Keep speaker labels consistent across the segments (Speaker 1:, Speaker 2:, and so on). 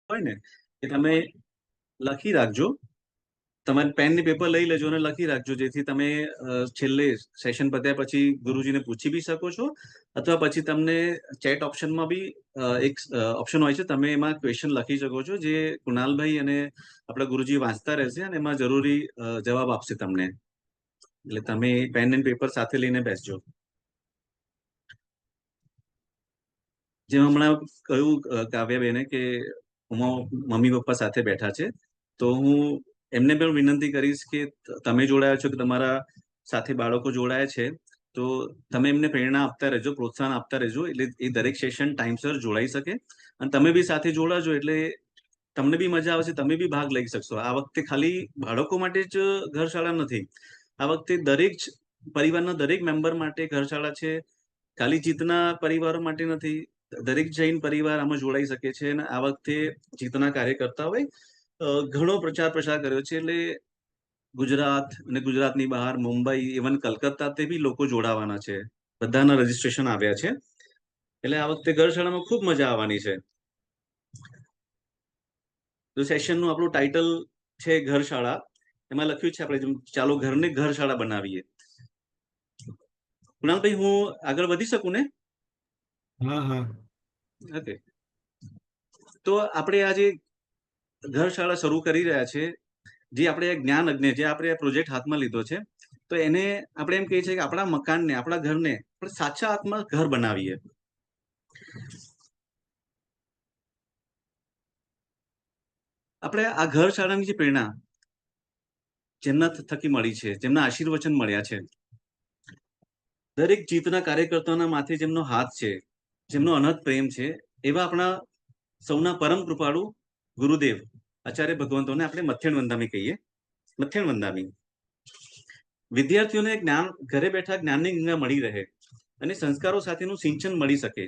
Speaker 1: હોય ને કે તમે લખી રાખજો, તમારે પેન ને પેપર લઈ લેજો અને લખી રાખજો, જેથી તમે છેલ્લે સેશન પત્યા પછી ગુરુજીને પૂછી બી શકો છો, અથવા પછી તમને ચેટ ઓપ્શનમાં બી એક ઓપ્શન હોય છે, તમે એમાં ક્વેશ્ચન લખી શકો છો, જે કુણાલભાઈ અને આપણા ગુરુજી વાંચતા રહેશે અને એમાં જરૂરી જવાબ આપશે તમને. એટલે તમે પેન એન્ડ પેપર સાથે લઈને બેસજો. જેમ હમણાં કહ્યું કાવ્યાબેને કે મમ્મી પપ્પા સાથે બેઠા છે, તો હું એમને પણ વિનંતી કરીશ કે તમે જોડાયા છો, કે તમારા સાથે બાળકો જોડાયા છે, તો તમે એમને પ્રેરણા આપતા રહેજો, પ્રોત્સાહન આપતા રહેજો, એટલે એ દરેક સેશન ટાઈમસર જોડાઈ શકે. અને તમે બી સાથે જોડાજો એટલે તમને બી મજા આવશે, તમે બી ભાગ લઈ શકશો. આ વખતે ખાલી બાળકો માટે જ ઘરશાળા નથી, આ વખતે દરેક પરિવારના દરેક મેમ્બર માટે ઘરશાળા છે. ખાલી જીતના પરિવારો માટે નથી, દરેક જૈન પરિવાર આમાં જોડાઈ શકે છે. અને આ વખતે જીતના કાર્યકર્તાઓએ ઘણો પ્રચાર પ્રસાર કર્યો છે, એટલે ગુજરાત અને ગુજરાતની બહાર મુંબઈ, ઇવન કલકત્તાથી બી લોકો જોડાવાના છે. બધાના રજીસ્ટ્રેશન આવ્યા છે, એટલે આ વખતે ઘરશાળામાં ખૂબ મજા આવવાની છે. તો સેશનનું આપણું ટાઇટલ છે ઘરશાળા. એમાં લખ્યું છે આપણે ચાલો ઘરને ઘરશાળા બનાવીએ. કુણાલભાઈ, હું આગળ વધી શકું ને?
Speaker 2: હા હા.
Speaker 1: ઓકે. તો આપણે આજે ઘરશાળા શરૂ કરી રહ્યા છે, જે આપણે જ્ઞાન અગ્નિ, જે આપણે આ પ્રોજેક્ટ હાથમાં લીધો છે, તો એને આપણે એમ કહીએ છીએ કે આપણા મકાનને, આપણા ઘરને આપણે સાચા હાથમાં ઘર બનાવીએ. આપણે આ ઘરશાળાની જે પ્રેરણા જેમના થકી મળી છે, જેમના આશીર્વચન મળ્યા છે, દરેક જીતના કાર્યકર્તાઓના માથે જેમનો હાથ છે, જેમનો અનહદ પ્રેમ છે, એવા આપણા સૌના પરમ કૃપાળુ ગુરુદેવ આચાર્ય ભગવંતોને આપણે મથ્થેણ વંદામી કહીએ. મથ્થેણ વંદામી. વિદ્યાર્થીઓને જ્ઞાન ઘરે બેઠા જ્ઞાનની ગંગા મળી રહે અને સંસ્કારો સાથેનું સિંચન મળી શકે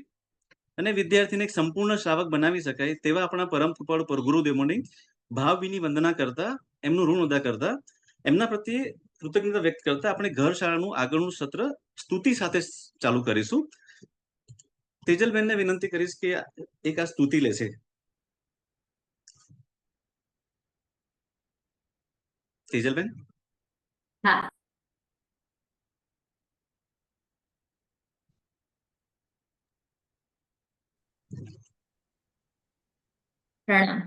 Speaker 1: અને વિદ્યાર્થીને એક સંપૂર્ણ શ્રાવક બનાવી શકાય, તેવા આપણા પરમ કૃપાળુ પર ગુરુદેવોની ભાવભીની વંદના કરતા, એમનું ઋણ અદા કરતા, એમના પ્રત્યે કૃતજ્ઞતા વ્યક્ત કરતા આપણે ઘરશાળાનું આગળનું સત્ર સ્તુતિ સાથે ચાલુ કરીશું. તેજલબેનને વિનંતી કરીશ કે એક આ સ્તુતિ લેશે. તેજલબેન.
Speaker 3: હા. પ્રણામ.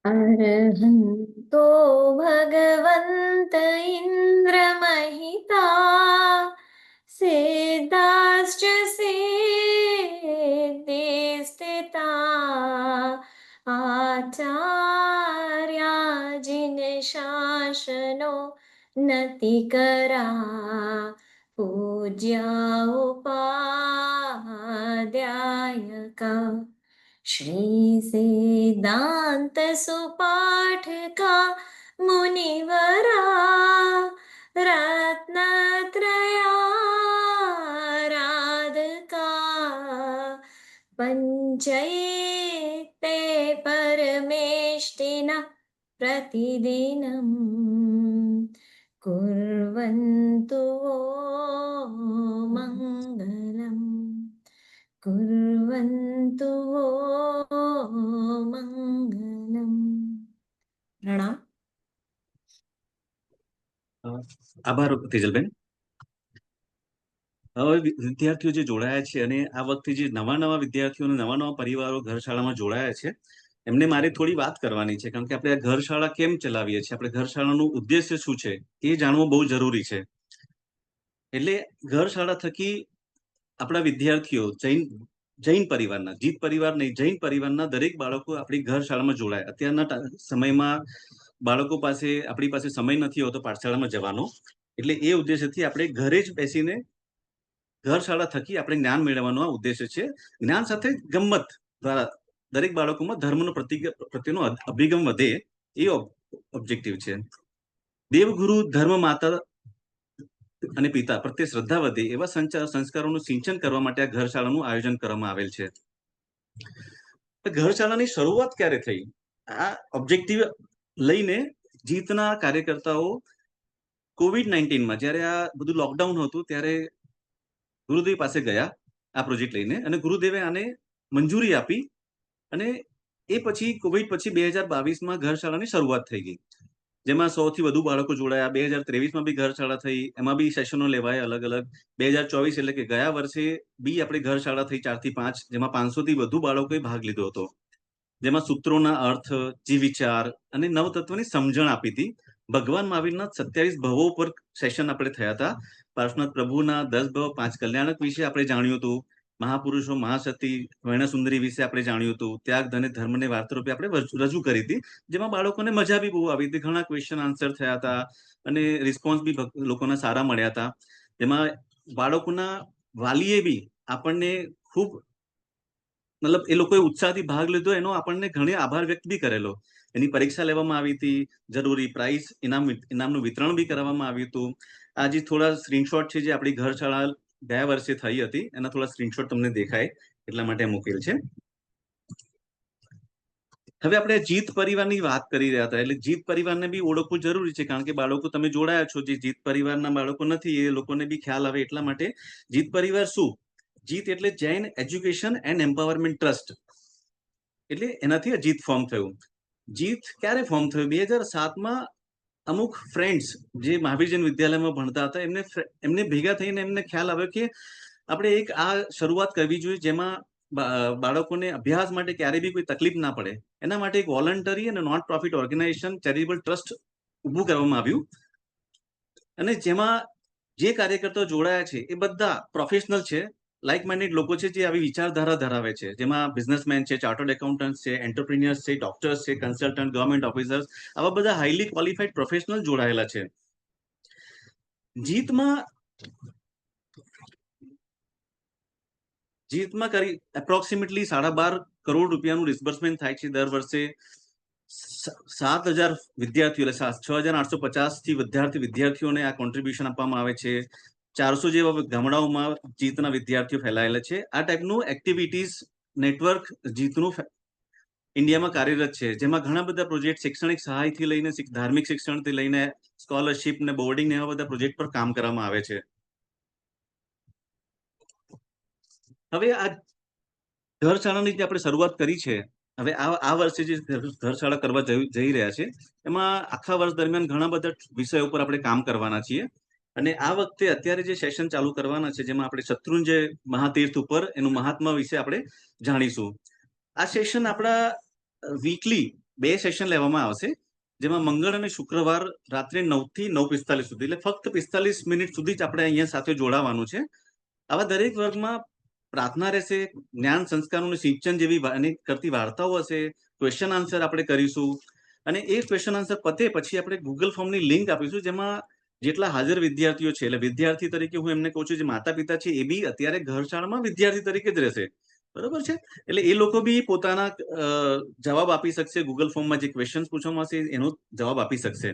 Speaker 3: અર્હંતો ભગવંત ઇન્દ્ર મહિતા સિદ્ધાશ્ચ સિદ્ધિ સ્થિતા આચાર્યા જિન શાસનો નતિ કરા પૂજ્યા ઉપાધ્યાયકા श्री सिद्धांत सुपाठका मुनिवरा रत्नत्रयाराधका पंचैते परमेष्टिना प्रतिदिनं कुर्वन्तु मङ्गलम् कुर्वन्तु मङ्गलम्. प्रणाम.
Speaker 1: આભાર તેજલબેન. હવે વિદ્યાર્થીઓ જે જોડાયા છે અને આ વખતે જે નવા વિદ્યાર્થીઓ અને નવા પરિવારો ઘરશાળામાં જોડાયા છે, એમને મારે થોડી વાત કરવાની છે, કારણ કે આપણે આ ઘરશાળા કેમ ચલાવીએ છીએ, આપણે ઘરશાળાનું ઉદ્દેશ્ય શું છે, એ જાણવું બહુ જરૂરી છે. એટલે ઘરશાળા થકી આપણા વિદ્યાર્થીઓ જૈન પરિવારના, જીત પરિવાર નહીં, જૈન પરિવારના દરેક બાળકો આપણી ઘરશાળામાં જોડાય. અત્યારના સમયમાં બાળકો પાસે, આપણી પાસે સમય નથી હોતો પાઠશાળામાં જવાનો, એટલે એ ઉદ્દેશ્યથી આપણે ઘરે જ બેસીને ઘરશાળા થકી આપણે જ્ઞાન મેળવવાનો આ ઉદ્દેશ્ય છે. જ્ઞાન સાથે ગમ્મત દ્વારા દરેક બાળકોમાં ધર્મનો પ્રત્યેનો અભિગમ વધે, એ ઓબ્જેક્ટિવ છે. દેવગુરુ ધર્મ માતા અને પિતા પ્રત્યે શ્રદ્ધા વધે એવા સંસ્કારોનું સિંચન કરવા માટે આ ઘરશાળાનું આયોજન કરવામાં આવેલ છે. ઘરશાળાની શરૂઆત ક્યારે થઈ? આ ઓબ્જેક્ટિવ લઈને જીતના કાર્યકર્તાઓ COVID-19માં જ્યારે આ બધું લોકડાઉન હતું ત્યારે ગુરુદેવ પાસે ગયા આ પ્રોજેક્ટ લઈને, અને ગુરુદેવે આને મંજૂરી આપી અને એ પછી કોવિડ પછી 2022માં ઘરશાળાની શરૂઆત થઈ ગઈ, જેમાં 100થી વધુ બાળકો જોડાયા. 2023માં બી ઘરશાળા થઈ, એમાં બી સેશનો લેવાય અલગ અલગ. 2024 એટલે કે ગયા વર્ષે બી આપણે ઘરશાળા થઈ 4 થી 5, જેમાં 500થી વધુ બાળકોએ ભાગ લીધો હતો. જેમાં સૂત્રોના અર્થ, જીવ વિચાર અને નવતત્વની સમજણ આપી હતી. ભગવાન મહાવીરના 27 ભવો પર સેશન આપણે થયા હતા. પાર્શ્વનાથ પ્રભુના 10 ભવ, 5 કલ્યાણક વિશે આપણે જાણ્યું હતું. મહાપુરુષો, મહાસતી, વર્ણસુંદરી વિશે આપણે જાણ્યું હતું. ત્યાગ ધન ધર્મને વાર્તારૂપે આપણે રજૂ કરી હતી, જેમાં બાળકોને મજા બી બહુ આવી હતી. ઘણા ક્વેશ્ચન આન્સર થયા હતા અને રિસ્પોન્સ બી લોકોના સારા મળ્યા હતા. જેમાં બાળકોના વાલીએ બી આપણને ખૂબ મતલબ એ લોકોએ ઉત્સાહથી ભાગ લીધો, એનો આપણને ઘણી આભાર વ્યક્ત બી કરેલો. એની પરીક્ષા લેવામાં આવી હતી, જરૂરી પ્રાઇઝ ઇનામનું વિતરણ બી કરવામાં આવ્યું હતું. આ જે થોડા સ્ક્રીનશોટ છે જે આપણી ઘરશાળા ગયા વર્ષે થઈ હતી, એના થોડા સ્ક્રીનશોટ તમને દેખાય એટલા માટે મૂકેલ છે. હવે આપણે જીત પરિવારની વાત કરી રહ્યા હતા, એટલે જીત પરિવારને બી ઓળખવું જરૂરી છે, કારણ કે બાળકો તમે જોડાયા છો, જે જીત પરિવારના બાળકો નથી એ લોકોને બી ખ્યાલ આવે એટલા માટે. જીત પરિવાર શું? જીત એટલે Jain education and empowerment trust, એટલે એનાથી આ જીત ફોર્મ થયું. જીત ક્યારે ફોર્મ થયું? 2007માં અમુક ફ્રેન્ડ્સ જે મહાવીર જૈન વિદ્યાલયમાં ભણતા હતા, એમને ભેગા થઈને એમને ખ્યાલ આવ્યો કે આપણે એક આ શરૂઆત કરવી જોઈએ, જેમાં બાળકોને અભ્યાસ માટે ક્યારેય બી કોઈ તકલીફ ના પડે. એના માટે એક વોલન્ટરી અને non profit organisation, charitable trust ઊભું કરવામાં આવ્યું. અને જેમાં જે કાર્યકર્તાઓ જોડાયા છે એ બધા પ્રોફેશનલ છે, લાઇક માઇન્ડેડ લોકો છે, જે આવી વિચારધારા ધરાવે છે. જેમાં બિઝનેસમેન છે, ચાર્ટર્ડ એકાઉન્ટન્ટ છે, એન્ટરપ્રિન્યોર્સ છે, ડોક્ટર્સ છે, કન્સલ્ટન્ટ, ગવર્મેન્ટ ઓફિસર્સ, આવા બધા હાઈલી ક્વોલિફાઈડ પ્રોફેશનલ જોડાયેલા છે. જીતમાં કરી એપ્રોક્સિમેટલી 12.5 કરોડ રૂપિયાનું ડિસ્બર્સમેન્ટ થાય છે દર વર્ષે. 7,000 વિદ્યાર્થીઓ, એટલે 6,850 વિદ્યાર્થીઓને આ કોન્ટ્રીબ્યુશન આપવામાં આવે છે. 400 જેવા ગામડાઓમાં જીતના વિદ્યાર્થીઓ ફેલાયેલા છે. આ ટાઈપનું એક્ટિવિટીઝ નેટવર્ક જીતનું ઇન્ડિયામાં કાર્યરત છે, જેમાં ઘણા બધા પ્રોજેક્ટ શૈક્ષણિક સહાયથી લઈને ધાર્મિક શિક્ષણથી લઈને સ્કોલરશિપ ને બોર્ડિંગ ને એવા બધા પ્રોજેક્ટ પર કામ કરવામાં આવે છે. હવે આ ઘરશાળાની જે આપણે શરૂઆત કરી છે, હવે આ વર્ષે જે ઘરશાળા કરવા જઈ રહ્યા છે, એમાં આખા વર્ષ દરમિયાન ઘણા બધા વિષયો ઉપર આપણે કામ કરવાના છીએ. અને આ વખતે અત્યારે જે સેશન ચાલુ કરવાના છે, જેમાં આપણે શત્રુંજય મહાતીર્થ ઉપર એનું મહાત્મા વિશે આપણે જાણીશું. આ સેશન આપણા વીકલી 2 સેશન લેવામાં આવશે, જેમાં મંગળ અને શુક્રવાર રાત્રે 9 થી 9:45 સુધી, એટલે ફક્ત 45 મિનિટ સુધી જ આપણે અહીંયા સાથે જોડાવાનું છે. આવા દરેક વર્ગમાં પ્રાર્થના રહેશે, જ્ઞાન સંસ્કારોનું સિંચન જેવી કરતી વાર્તાઓ હશે, ક્વેશ્ચન આન્સર આપણે કરીશું. અને એ ક્વેશ્ચન આન્સર પતે પછી આપણે ગૂગલ ફોર્મની લિંક આપીશું, જેમાં જેટલા હાજર વિદ્યાર્થીઓ છે, એટલે વિદ્યાર્થી તરીકે હું એમને કહું છું, જે માતા પિતા છે એ બી અત્યારે ઘરશાળામાં વિદ્યાર્થી તરીકે જ રહેશે, બરોબર છે. એટલે એ લોકો બી પોતાના જવાબ આપી શકશે. ગૂગલ ફોર્મમાં જે ક્વેશ્ચન પૂછવામાં આવશે એનો જવાબ આપી શકશે.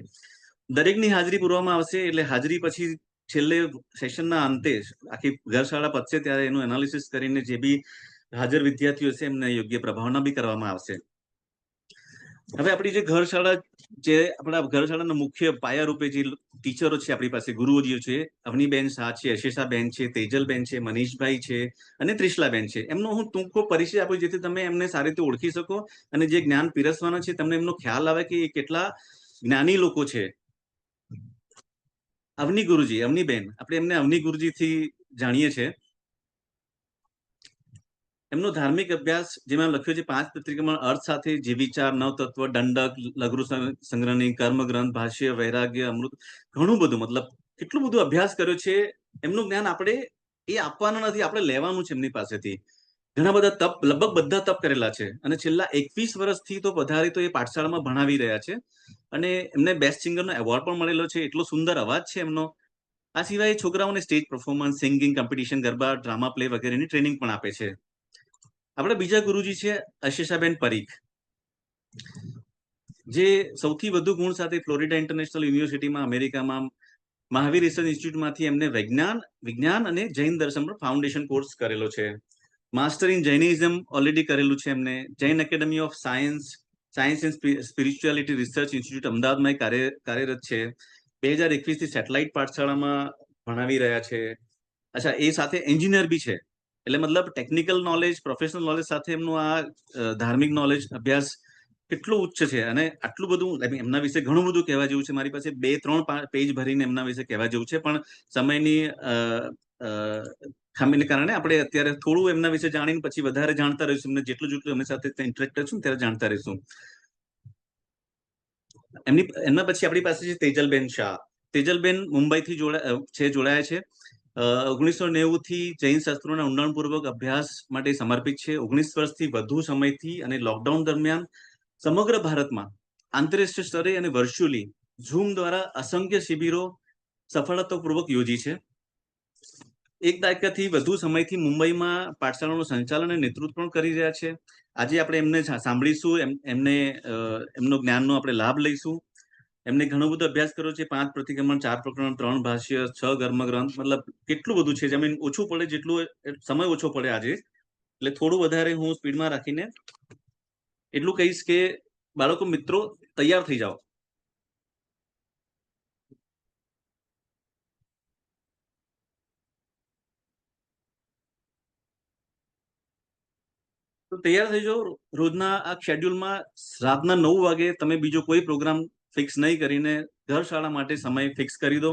Speaker 1: દરેકની હાજરી પૂરવામાં આવશે, એટલે હાજરી પછી છેલ્લે સેશનના અંતે આખી ઘરશાળા પતશે ત્યારે એનું એનાલિસિસ કરીને જે બી હાજર વિદ્યાર્થીઓ છે એમને યોગ્ય પ્રભાવના બી કરવામાં આવશે. હવે આપણી જે ઘરશાળા, જે આપણા ઘરશાળાના મુખ્ય પાયા રૂપે જે ટીચરો છે આપણી પાસે, ગુરુજીઓ છે, અવનીબેન શાહ છે, યશેષાબેન છે, તેજલબેન છે, મનીષભાઈ છે અને ત્રિશલાબેન છે. એમનો હું ટૂંકો પરિચય આપું, જેથી તમે એમને સારી રીતે ઓળખી શકો અને જે જ્ઞાન પીરસવાના છે તમને એમનો ખ્યાલ આવે કે એ કેટલા જ્ઞાની લોકો છે. અવની ગુરુજી, અવનીબેન, આપણે એમને અવની ગુરુજીથી જાણીએ છીએ. એમનો ધાર્મિક અભ્યાસ જેમાં લખ્યો છે 5 પત્રિકામાં અર્થ સાથે, જીવ વિચાર, નવતત્વ, દંડક, લઘુ સંગ્રહની, કર્મગ્રંથ, ભાષ્ય, વૈરાગ્ય, અમૃત, ઘણું બધું, મતલબ કેટલું બધું અભ્યાસ કર્યો છે. એમનું જ્ઞાન આપણે એ આપવાના નથી, આપણે લેવાનું છે એમની પાસેથી. ઘણા બધા તપ, લગભગ બધા તપ કરેલા છે અને છેલ્લા 21 વર્ષથી તો વધારે તો એ પાઠશાળામાં ભણાવી રહ્યા છે. અને એમને બેસ્ટ સિંગરનો એવોર્ડ પણ મળેલો છે. એટલો સુંદર અવાજ છે એમનો. આ સિવાય છોકરાઓને stage performance, singing competition, garba, drama play વગેરેની ટ્રેનિંગ પણ આપે છે. આપણા બીજા ગુરુજી છે અશેષાબેન પરીખ, જે સૌથી વધુ ગુણ સાથે ફ્લોરિડા ઇન્ટરનેશનલ યુનિવર્સિટીમાં અમેરિકામાં મહાવીર રિસર્ચ ઇન્સ્ટિટ્યૂટમાંથી એમને વિજ્ઞાન અને જૈન દર્શન પર ફાઉન્ડેશન કોર્સ કરેલો છે. માસ્ટર ઇન જૈનિઝમ ઓલરેડી કરેલું છે એમને. Jain academy of science and spirituality research institute અમદાવાદમાં કાર્યરત છે. 2021 થી સેટેલાઇટ પાઠશાળામાં ભણાવી રહ્યા છે. અચ્છા, એ સાથે એન્જિનિયર બી છે. એટલે મતલબ ટેકનિકલ નોલેજ, પ્રોફેશનલ નોલેજ સાથે એમનું આ ધાર્મિક નોલેજ અભ્યાસ કેટલું ઉચ્ચ છે. અને આટલું બધું એમના વિશે ઘણું બધું કહેવા જેવું છે. મારી પાસે 2-3 પેજ ભરીને એમના વિશે કહેવા જેવું છે, પણ સમયની ખામીને કારણે આપણે અત્યારે થોડું એમના વિશે જાણીને પછી વધારે જાણતા રહીશું. એમને જેટલું એમની સાથે ઇન્ટરેક્ટ કરશું ત્યારે જાણતા રહીશું. એમના પછી આપણી પાસે છે તેજલબેન શાહ. તેજલબેન મુંબઈથી જોડાયા છે. 1990 થી જૈન શાસ્ત્રોના ઊંડાણપૂર્વક અભ્યાસ માટે સમર્પિત છે. 19 વર્ષથી વધુ સમયથી અને લોકડાઉન દરમિયાન સમગ્ર ભારતમાં આંતરરાષ્ટ્રીય સ્તરે અને વર્ચ્યુઅલી ઝૂમ દ્વારા અસંખ્ય શિબિરો સફળતાપૂર્વક યોજી છે. 1 દાયકાથી વધુ સમયથી મુંબઈમાં પાઠશાળાનું સંચાલન અને નેતૃત્વ પણ કરી રહ્યા છે. આજે આપણે એમને સાંભળીશું, એમનો જ્ઞાનનો આપણે લાભ લઈશું. એમને ઘણો બધો અભ્યાસ કર્યો છે. 5 પ્રતિક્રમણ, 4 પ્રકરણ, 3 ભાષ્ય, 6 ધર્મગ્રંથ, મતલબ કેટલું બધું છે. ઓછું પડે, જેટલું સમય ઓછો પડે આજે, એટલે થોડું વધારે હું સ્પીડમાં રાખીને એટલું કહીશ કે બાળકો, મિત્રો તૈયાર થઈ જાઓ. તો તૈયાર થઈ જાઓ. રોજના આ શેડ્યુલમાં રાતના 9 વાગે તમે બીજો કોઈ પ્રોગ્રામ ફિક્સ નહીં કરીને ઘરશાળા માટે સમય ફિક્સ કરી દો.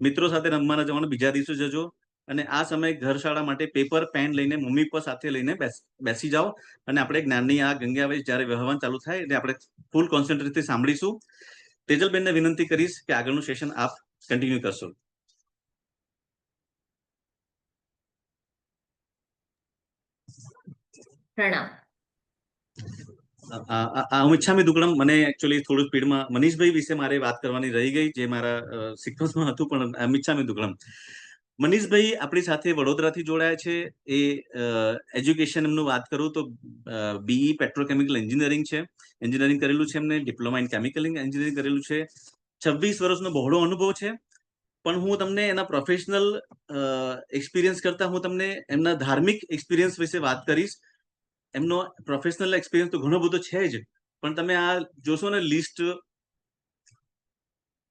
Speaker 1: મિત્રો સાથે રમવાના જવાનું બીજા દિવસે જજો. અને આ સમય ઘરશાળા માટે પેપર પેન લઈને, મમ્મી પપ્પા સાથે લઈને બેસી જાઓ. અને આપણે જ્ઞાનની આ ગંગાવેશ જ્યારે વહેવાનું ચાલુ થાય એટલે આપણે ફૂલ કોન્સન્ટ્રેટથી સાંભળીશું. તેજલબેનને વિનંતી કરીશ કે આગળનું સેશન આપ કન્ટિન્યુ કરશો.
Speaker 3: પ્રણામ.
Speaker 1: હું ઈચ્છામી દુક્કડમ. મને એકચ્યુઅલી થોડું સ્પીડમાં મનીષભાઈ વિશે મારે વાત કરવાની રહી ગઈ, જે મારા સિક્વન્સમાં હતું, પણ ઈચ્છામી દુક્કડમ. મનીષભાઈ આપણી સાથે વડોદરાથી જોડાયા છે. એ એજ્યુકેશન એમનું વાત કરું તો બીઈ પેટ્રોકેમિકલ એન્જિનિયરિંગ છે. એન્જિનિયરિંગ કરેલું છે એમને. ડિપ્લોમા ઇન કેમિકલ એન્જિનિયરિંગ કરેલું છે. 26 વર્ષનો બહોળો અનુભવ છે. પણ હું તમને એના પ્રોફેશનલ એક્સપિરિયન્સ કરતા હું તમને એમના ધાર્મિક એક્સપિરિયન્સ વિશે વાત કરીશ. એમનો પ્રોફેશનલ એક્સપિરિયન્સ તો ઘણો બધો છે જ, પણ તમે આ જોશો ને લિસ્ટ,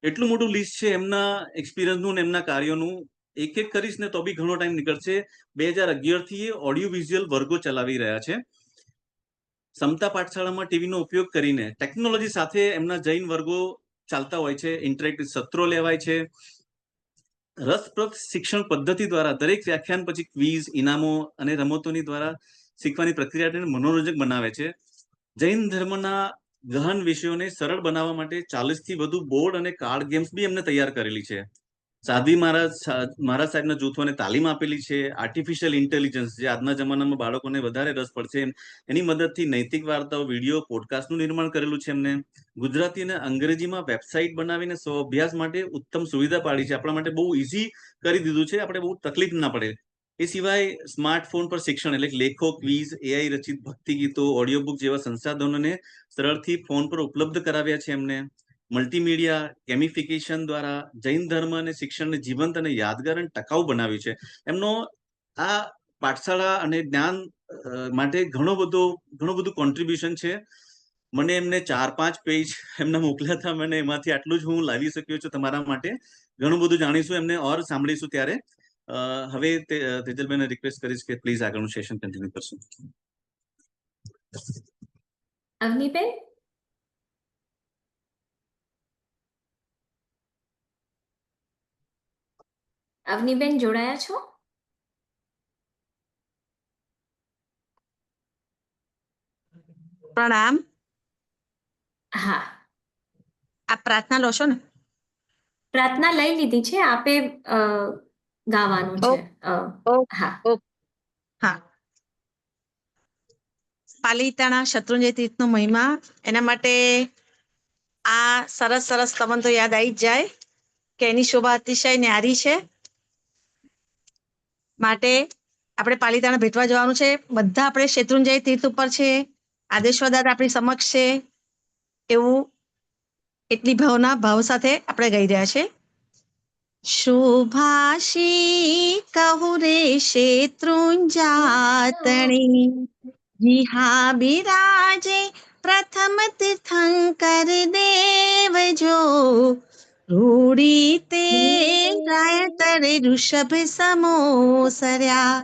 Speaker 1: એટલું મોટું લિસ્ટ છે એમના એક્સપિરિયન્સનું ને એમના કાર્યોનું. એક એક કરીશ ને તો બી ઘણો ટાઈમ નીકળશે. 2011 થી એ ઓડિયો વિઝ્યુઅલ વર્ગો ચલાવી રહ્યા છે. સમતા પાઠશાળામાં ટીવીનો ઉપયોગ કરીને ટેકનોલોજી સાથે એમના જૈન વર્ગો ચાલતા હોય છે. ઇન્ટરેક્ટિવ સત્રો લેવાય છે. રસપ્રદ શિક્ષણ પદ્ધતિ દ્વારા દરેક વ્યાખ્યાન પછી ક્વિઝ, ઇનામો અને રમતોની દ્વારા શીખવાની પ્રક્રિયાને મનોરંજક બનાવે છે. જૈન ધર્મના ગહન વિષયોને સરળ બનાવવા માટે 40 થી વધુ બોર્ડ અને કાર્ડ ગેમ્સ બી એમને તૈયાર કરેલી છે. સાધ્વી મહારાજ સાહેબના જૂથોને તાલીમ આપેલી છે. આર્ટિફિશિયલ ઇન્ટેલિજન્સ, જે આજના જમાનામાં બાળકોને વધારે રસ પડશે, એની મદદથી નૈતિક વાર્તાઓ, વિડીયો, પોડકાસ્ટનું નિર્માણ કરેલું છે એમને. ગુજરાતી અને અંગ્રેજીમાં વેબસાઇટ બનાવીને સ્વઅભ્યાસ માટે ઉત્તમ સુવિધા પાડી છે. આપણા માટે બહુ ઇઝી કરી દીધું છે, આપણે બહુ તકલીફ ના પડે. એ સિવાય સ્માર્ટફોન પર શિક્ષણ એટલે લેખો, ક્વિઝ, એઆઈ રચિત ભક્તિ ગીતો, ઓડિયો બુક જેવા સંસાધનોને સરળથી ફોન પર ઉપલબ્ધ કરાવ્યા છે એમને. મલ્ટીમીડિયા ગેમિફિકેશન દ્વારા જૈન ધર્મ અને શિક્ષણને જીવંત અને યાદગાર અને ટકાઉ બનાવ્યું છે. એમનો આ પાઠશાળા અને જ્ઞાન માટે ઘણું બધું કોન્ટ્રીબ્યુશન છે. મને એમને 4-5 પેજ એમના મોકલ્યા હતા. મને એમાંથી આટલું જ હું લાવી શક્યો છું તમારા માટે. ઘણું બધું જાણીશું એમને ઓર સાંભળીશું ત્યારે. હવે તેજલબેનને રિક્વેસ્ટ કરીશ કે પ્લીઝ આગળનું સેશન કન્ટિન્યુ કરશું.
Speaker 3: અવનીબેન, અવનીબેન જોડાયા છો?
Speaker 4: પ્રણામ.
Speaker 3: હા,
Speaker 4: આપ પ્રાર્થના લો છો ને?
Speaker 3: પ્રાર્થના લઈ લીધી છે. આપે ગાવાનું છે. હા.
Speaker 4: હા. પાલિતાણા શત્રુંજય તીર્થનો મહિમા, એના માટે આ સરસ સરસ તમને તો યાદ આવી જ જાય કે એની શોભા અતિશય ન્યારી છે. માટે આપણે પાલિતાણા ભેટવા જવાનું છે. બધા આપણે શત્રુંજય તીર્થ ઉપર છે. આદેશ્વર દાદા આપણી સમક્ષ છે. એવું એટલી ભાવ સાથે આપણે ગાઈ રહ્યા છે. શુભાશી કહું રે શેત્રુંજાતણી, જીહા બિરાજે પ્રથમ તીર્થંકર દેવ જો, રૂડી તે ગાય તરે ઋષભ સમો સરયા,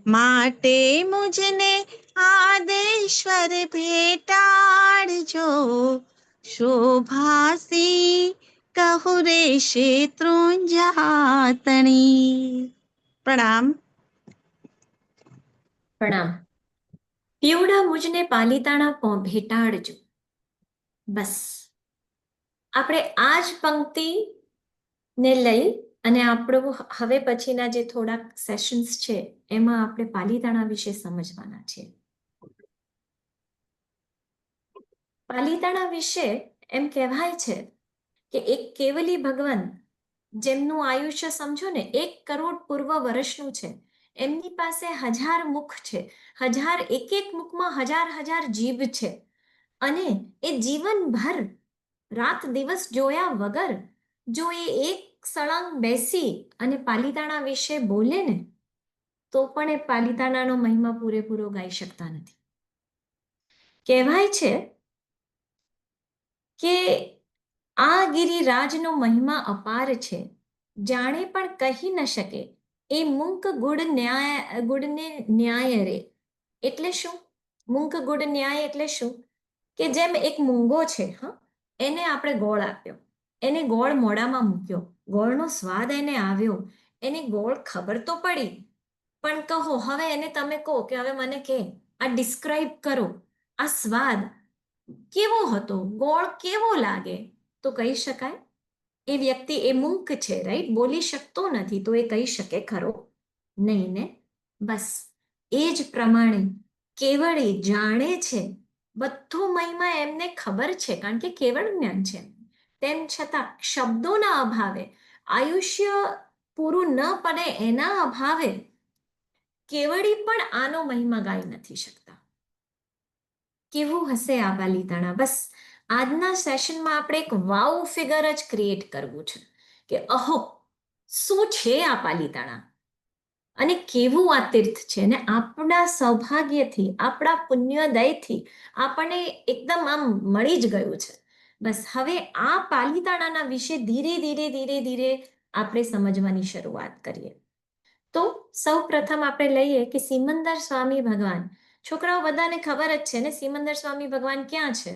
Speaker 4: માટે મુજને આદેશ્વર ભેટાડજો, શોભાસી કહું રે શેત્રુંજાતણી. પ્રણામ.
Speaker 3: પ્રણામ. પીવડા મુજને પાલિતાણા ભેટાડજો. બસ આપણે આ જ પંક્તિ ને લઈ અને આપણું હવે પછીના જે થોડાક સેશન્સ છે એમાં આપણે પાલિતાણા વિશે સમજવાના છે. પાલિતાણા વિશે એમ કહેવાય છે કે એક કેવલી ભગવાન જેમનું આયુષ્ય સમજો ને 1 કરોડ પૂર્વ વર્ષનું છે, એમની પાસે 1000 મુખ છે, 1000 એક મુખમાં 1000 જીભ છે, અને એ જીવનભર રાત દિવસ જોયા વગર જો એ એક સળંગ બેસી અને પાલિતાણા વિશે બોલે ને તો પણ એ પાલિતાણાનો મહિમા પૂરેપૂરો ગાઈ શકતા નથી. કહેવાય છે કે આ ગિરિરાજનો મહિમા અપાર છે, જાણે પણ કહી ન શકે એ મુંક ગુડને ન્યાય રે. એટલે શું? મુંક ગુડ ન્યાય એટલે શું? કે જેમ એક મૂંગો છે, એને આપણે ગોળ આપ્યો, એને ગોળ મોઢામાં મૂક્યો, ગોળનો સ્વાદ એને આવ્યો, એને ગોળ ખબર તો પડી, પણ કહો હવે એને તમે કહો કે હવે મને કે આ ડિસ્ક્રાઇબ કરો આ સ્વાદ કેવો હતો, ગોળ કેવો લાગે, તો કહી શકાય? એ વ્યક્તિ એ મૂંક છે, રાઈટ, બોલી શકતો નથી, તો એ કહી શકે ખરો? નહીં ને. બસ એ જ પ્રમાણે કેવળ એ જાણે છે, બધો મહિમા એમને ખબર છે કારણ કે કેવળ જ્ઞાન છે, તેમ છતાં શબ્દોના અભાવે, આયુષ્ય પૂરું ન પડે એના અભાવે કેવડી પણ આનો મહિમા ગાઈ નથી શકતા. કેવું હશે આ પાલિતાણા? બસ આજના સેશનમાં આપણે એક વાવ ફિગર જ ક્રિએટ કરવું છે કે અહો શું છે આ પાલિતાણા અને કેવું આ તીર્થ છે, અને આપણા સૌભાગ્યથી, આપણા પુણ્યોદયથી આપણને એકદમ આમ મળી જ ગયું છે. બસ હવે આ પાલિતાણાના વિશે ધીરે ધીરે આપણે સમજવાની શરૂઆત કરીએ. તો સૌ પ્રથમ આપણે લઈએ કે સિમંદર સ્વામી ભગવાન. છોકરાઓ બધાને ખબર જ છે ને સિમંદર સ્વામી ભગવાન ક્યાં છે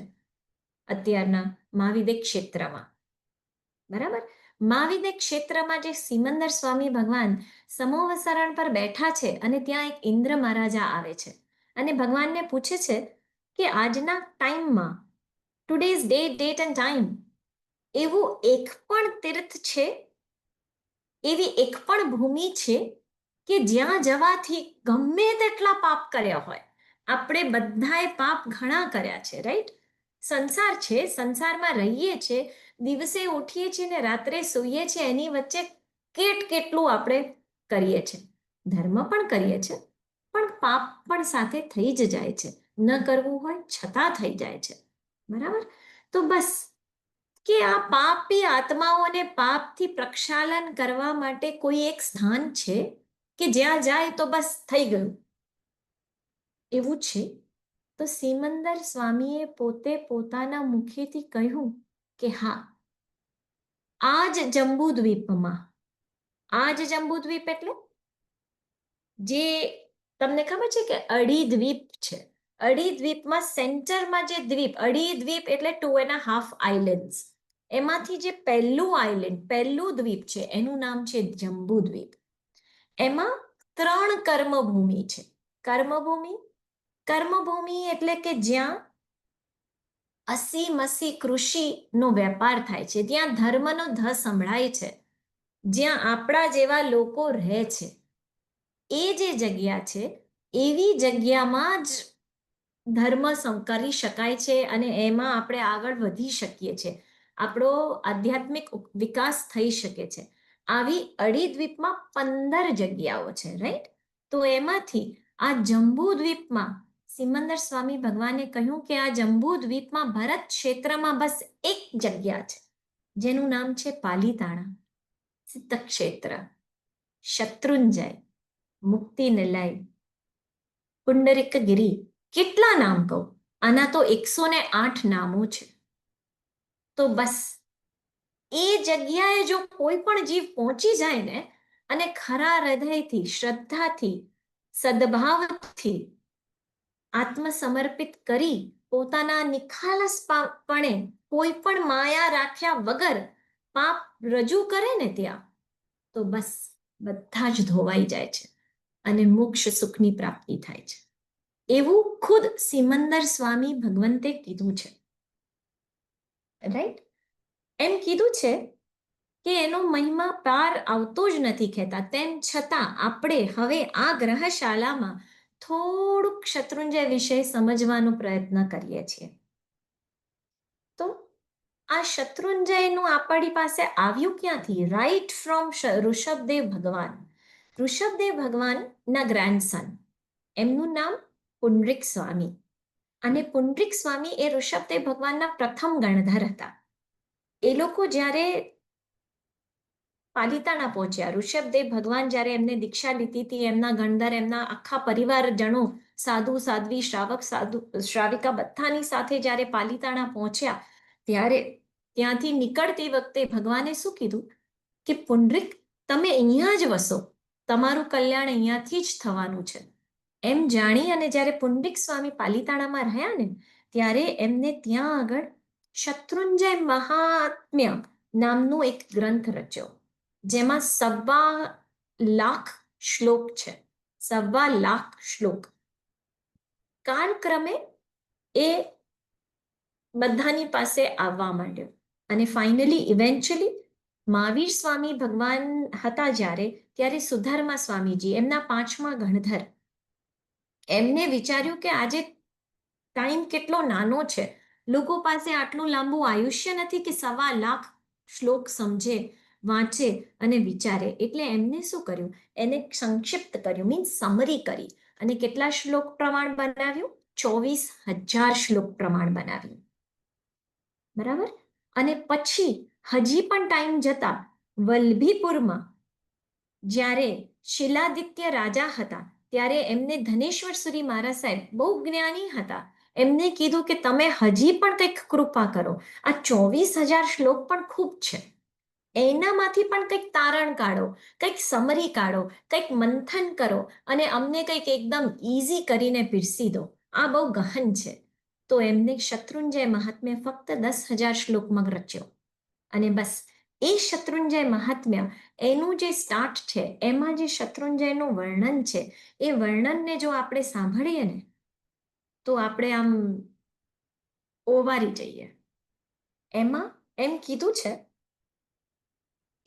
Speaker 3: અત્યારના? મહાવિદ્ય ક્ષેત્રમાં. બરાબર. મહાવિદ્ય ક્ષેત્રમાં જે સિમંદર સ્વામી ભગવાન સમોવસરણ પર બેઠા છે અને ત્યાં એક ઇન્દ્ર મહારાજા આવે છે અને ભગવાનને પૂછે છે કે આજના ટાઈમમાં, ટુડેઝ ડેટ એન્ડ ટાઈમ, એવું એક પણ તીર્થ છે, એવી એક પણ ભૂમિ છે કે જ્યાં જવાથી ગમે તેટલા પાપ કર્યા હોય, આપણે બધાએ પાપ ઘણા કર્યા છે, રાઈટ? સંસાર છે, સંસારમાં રહીએ છીએ, દિવસે ઉઠીએ છીએ ને રાત્રે સૂઈએ છીએ, એની વચ્ચે કેટલું આપણે કરીએ છીએ, ધર્મ પણ કરીએ છીએ, પણ પાપ પણ સાથે થઈ જ જાય છે, ન કરવું હોય છતાં થઈ જાય છે. બરાબર. તો બસ કે આ પાપી આત્માઓને પાપથી પ્રક્ષાલન કરવા માટે કોઈ એક સ્થાન છે કે જ્યાં જાય તો બસ થઈ ગયું, એવું છે? તો સિમંદર સ્વામીએ પોતે પોતાના મુખેથી કહ્યું કે હા, આ જ જંબુદ્વીપમાં, આ જ જંબુદ્વીપ એટલે જે તમને ખબર છે કે અઢી દ્વીપ છે, અઢી દ્વીપમાં સેન્ટરમાં જે દ્વીપ, અઢી દ્વીપ એટલે 2.5 આઇલેન્ડ્સ, એમાંથી જે પહેલું આઇલેન્ડ, પહેલું દ્વીપ છે એનું નામ છે જંબુદ્વીપ. એમાં 3 કર્મભૂમિ છે. કર્મભૂમિ એટલે કે જ્યાં અસી કૃષિનો વેપાર થાય છે, જ્યાં ધર્મનો ધ સંભળાય છે, જ્યાં આપણા જેવા લોકો રહે છે, એ જે જગ્યા છે એવી જગ્યામાં જ ધર્મ કરી શકાય છે અને એમાં આપણે આગળ વધી શકીએ છીએ, આપણો આધ્યાત્મિક વિકાસ થઈ શકે છે. આવી અઢી દ્વીપમાં 15 જગ્યાઓ છે, રાઈટ? તો એમાંથી આ જંબુદ્વીપમાં સિમંદર સ્વામી ભગવાને કહ્યું કે આ જંબુદ્વીપમાં ભરત ક્ષેત્રમાં બસ એક જગ્યા છે જેનું નામ છે પાલિતાણા, સિદ્ધક્ષેત્ર, શત્રુંજય, મુક્તિ નિલય, પુંડરીક ગિરી. કેટલા નામ કહું? આના તો 108 નામો છે. તો બસ એ જગ્યાએ જો કોઈ પણ જીવ પહોંચી જાય ને અને ખરા હૃદયથી, શ્રદ્ધાથી સદભાવથી આત્મસમર્પિત કરી પોતાના નિખાલસપણે કોઈ પણ માયા રાખ્યા વગર પાપ રજૂ કરે ને ત્યાં, તો બસ બધા જ ધોવાઈ જાય છે અને મોક્ષ સુખની પ્રાપ્તિ થાય છે. એવું ખુદ સિમંદર સ્વામી ભગવંતે કીધું છે. રાઈટ? એમ કીધું છે કે એનો મહિમા પાર આવતો જ નથી કહેતા. તેમ છતાં આપણે હવે આ ગ્રહશાળામાં થોડુંક શત્રુંજય વિશે સમજવાનો પ્રયત્ન કરીએ છીએ. તો આ શત્રુંજયનું આપણી પાસે આવ્યું ક્યાંથી? રાઈટ ફ્રોમ ઋષભદેવ ભગવાન. ઋષભદેવ ભગવાનના ગ્રેન્ડસન, એમનું નામ પુંડરીક સ્વામી. અને પુંડરીક સ્વામી એ ઋષભદેવ ભગવાનના પ્રથમ ગણધર હતા. એ લોકો જ્યારે પાલિતાણા પહોંચ્યા, ઋષભદેવ ભગવાન જ્યારે એમને દીક્ષા લીધી હતી, એમના ગણધર, એમના આખા પરિવારજનો, સાધુ સાધ્વી, શ્રાવક શ્રાવિકા બધાની સાથે જ્યારે પાલિતાણા પહોંચ્યા, ત્યારે ત્યાંથી નીકળતી વખતે ભગવાને શું કીધું કે પુંડરીક, તમે અહીંયા જ વસો, તમારું કલ્યાણ અહીંયાથી જ થવાનું છે. એમ જાણી અને જ્યારે પુંડરીક સ્વામી પાલિતાણામાં રહ્યા ને, ત્યારે એમને ત્યાં આગળ શત્રુંજય મહાત્મ્ય નામનું એક ગ્રંથ રચ્યો, જેમાં 1,15,00,000 શ્લોક છે. 1,15,00,000 શ્લોક. કાળક્રમે એ બધાની પાસે આવવા માંડ્યો અને ફાઇનલી ઇવેન્ચ્યુઅલી મહાવીર સ્વામી ભગવાન હતા જ્યારે, ત્યારે સુધર્મા સ્વામીજી, એમના 5મા ગણધર, એમને વિચાર્યું કે આજે ટાઈમ કેટલો નાનો છે, લોકો પાસે આટલું લાંબુ આયુષ્ય નથી કે 1,15,00,000 શ્લોક સમજે, વાંચે અને વિચારે. એટલે એમને શું કર્યું, એને સંક્ષિપ્ત કર્યું, મીન્સ સમરી કરી, અને કેટલા શ્લોક પ્રમાણ બનાવ્યું? 24,000 શ્લોક પ્રમાણ બનાવ્યું. બરાબર? અને પછી હજી પણ ટાઈમ જતા વલ્લભીપુરમાં જ્યારે શિલાદિત્ય રાજા હતા, ત્યારે એમને ધનેશ્વર સુરી મહારાજ સાહેબ બહુ જ્ઞાની હતા, એમને કીધું કે તમે હજી પણ કંઈક કૃપા કરો, આ 24,000 શ્લોક પણ ખૂબ છે, એનામાંથી પણ કંઈક તારણ કાઢો, કંઈક સમરી કાઢો, કંઈક મંથન કરો અને અમને કંઈક એકદમ ઇઝી કરીને પીરસી દો, આ બહુ ગહન છે. તો એમને શત્રુંજય મહાત્મ્ય ફક્ત 10,000 શ્લોકમાં રચ્યો. અને બસ એ શત્રુંજય મહાત્મ્ય, એનું જે સ્ટાર્ટ છે, એમાં જે શત્રુંજયનું વર્ણન છે, એ વર્ણનને જો આપણે સાંભળીએ ને, તો આપણે આમ ઓવારી જઈએ. એમાં એમ કીધું છે,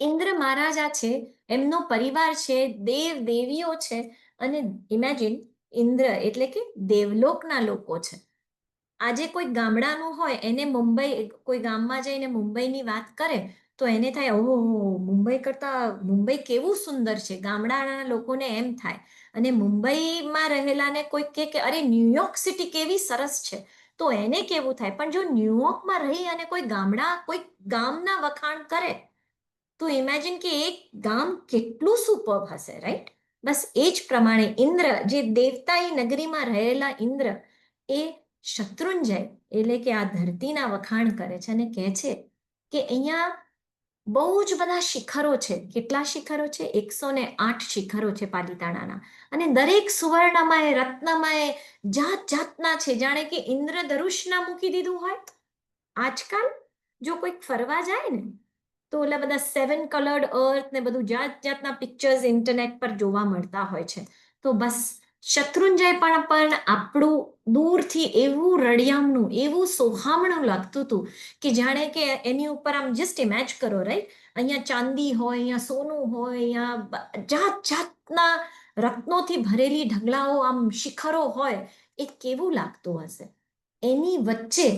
Speaker 3: ઇન્દ્ર મહારાજા છે, એમનો પરિવાર છે, દેવ દેવીઓ છે, અને ઇમેજિન, ઇન્દ્ર એટલે કે દેવલોકના લોકો છે. આજે કોઈ ગામડાનું હોય, એને મુંબઈ, કોઈ ગામમાં જઈને મુંબઈની વાત કરે તો એને થાય, ઓહો, મુંબઈ કરતા મુંબઈ કેવું સુંદર છે, ગામડાના લોકોને એમ થાય. અને મુંબઈમાં રહેલાને કોઈ કહે કે અરે ન્યુયોર્ક સિટી કેવી સરસ છે, તો એને કેવું થાય. પણ જો ન્યુયોર્કમાં રહી અને કોઈ ગામના વખાણ કરે, તો ઇમેજિન કે એક ગામ કેટલું સુપર્બ હશે, રાઈટ? બસ એ જ પ્રમાણે ઇન્દ્ર, જે દેવતાઈ નગરીમાં રહેલા ઇન્દ્ર, એ શત્રુંજય એટલે કે આ ધરતીના વખાણ કરે છે અને કહે છે કે અહીંયા બહુ જ બધા શિખરો છે. કેટલા શિખરો છે? 108 શિખરો છે પાલિતાણાના, અને દરેક સુવર્ણમય, રત્નમય, જાત જાતના છે, જાણે કે ઇન્દ્ર ધનુષના મૂકી દીધું હોય. આજકાલ જો કોઈક ફરવા જાય ને, તો ઓલા બધા 7 કલર્ડ અર્થ ને બધું જાત જાતના પિક્ચર્સ ઇન્ટરનેટ પર જોવા મળતા હોય છે. તો બસ શત્રુંજય પણ આપણું દૂરથી એવું રળિયામણું, એવું સોહામણું લાગતું હતું કે જાણે કે એની ઉપર આમ જસ્ટ ઇમેજ કરો, રાઈટ? અહીંયા ચાંદી હોય, અહીંયા સોનું હોય, અહીંયા જાત જાતના રત્નોથી ભરેલી ઢગલાઓ, આમ શિખરો હોય, એ કેવું લાગતું હશે. એની વચ્ચે,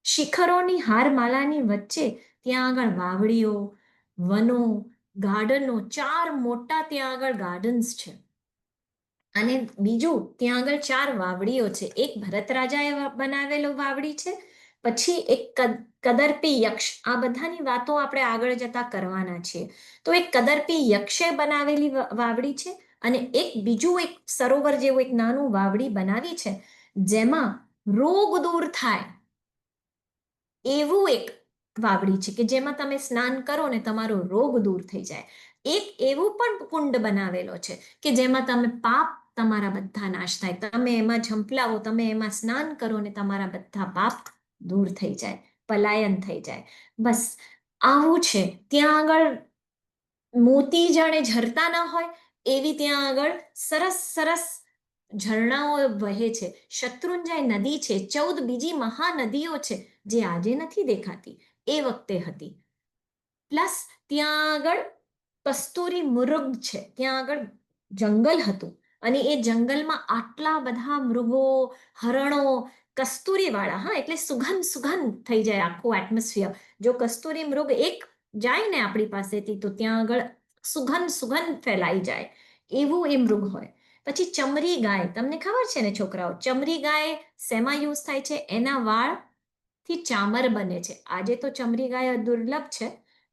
Speaker 3: શિખરોની હારમાલાની વચ્ચે ત્યાં આગળ વાવડીઓ, વનો, ગાર્ડનો, 4 મોટા ત્યાં આગળ ગાર્ડન્સ છે. અને બીજું ત્યાં આગળ 4 વાવડીઓ છે. એક ભરત રાજાએ બનાવેલો વાવડી છે, પછી એક કદર્પી યક્ષ, આ બધાની વાતો આપણે આગળ જતા કરવાના છીએ. તો એક કદર્પી યક્ષે બનાવેલી વાવડી છે, અને એક બીજું એક સરોવર જેવું એક નાનું વાવડી બનાવી છે, જેમાં રોગ દૂર થાય એવું એક વાવડી છે, કે જેમાં તમે સ્નાન કરો ને તમારો રોગ દૂર થઈ જાય. એક એવું પણ કુંડ બનાવેલો છે કે જેમાં તમે પાપ તમારા બધા નાશ થાય. તમે એમાં ઝંપલાવો, તમે એમાં સ્નાન કરો ને તમારા બધા પાપ દૂર થઈ જાય, પલાયન થઈ જાય. બસ આવું છે. ત્યાં આગળ મોતી જાણે ઝરતા ન હોય એવી ત્યાં આગળ સરસ સરસ ઝરણાઓ વહે છે. શત્રુંજય નદી છે, 14 બીજી મહાનદીઓ છે જે આજે નથી દેખાતી, એ વખતે હતી. પ્લસ ત્યાં આગળ કસ્તુરી મૃગ છે, ત્યાં આગળ જંગલ હતું અને એ જંગલમાં આટલા બધા મૃગો, હરણો, કસ્તુરી વાળા, હા, એટલે સુગંધ સુગંધ થઈ જાય આખું એટમોસ્ફિયર. જો કસ્તુરી મૃગ એક જાય ને આપણી પાસેથી તો ત્યાં આગળ સુગંધ સુગંધ ફેલાઈ જાય, એવું એ મૃગ હોય. પછી ચમરી ગાય, તમને ખબર છે ને છોકરાઓ, ચમરી ગાય શેમાં યુઝ થાય છે? એના વાળથી ચામર બને છે. આજે તો ચમરી ગાય દુર્લભ છે,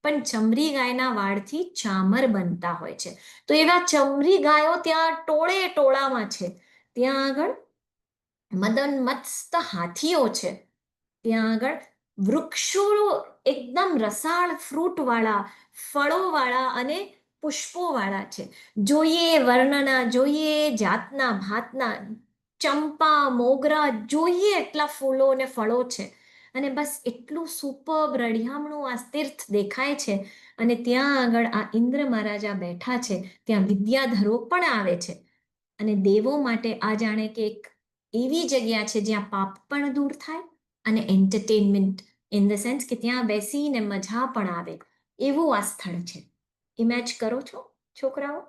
Speaker 3: પણ ચમરી ગાયના વાળથી ચામર બનતા હોય છે. તો એવા ચમરી ગાયો ત્યાં ટોળે ટોળામાં છે. ત્યાં આગળ મદન મસ્ત હાથીઓ છે. ત્યાં આગળ વૃક્ષો એકદમ રસાળ ફ્રૂટ વાળા, ફળો વાળા અને પુષ્પો વાળા છે. જોઈએ વર્ણના, જોઈએ જાતના ભાતના, ચંપા, મોગરા, જોઈએ એટલા ફૂલો અને ફળો છે. અને બસ એટલું સુપર્બ રળિયામણું આ તીર્થ દેખાય છે. અને ત્યાં આગળ આ ઇન્દ્ર મહારાજા બેઠા છે. ત્યાં વિદ્યાધરો પણ આવે છે. અને દેવો માટે આ જાણે કે એક એવી જગ્યા છે જ્યાં પાપ પણ દૂર થાય અને એન્ટરટેનમેન્ટ ઇન ધ સેન્સ કે ત્યાં બેસીને મજા પણ આવે, એવું આ સ્થળ છે. ઇમેજ કરો છો છોકરાઓ?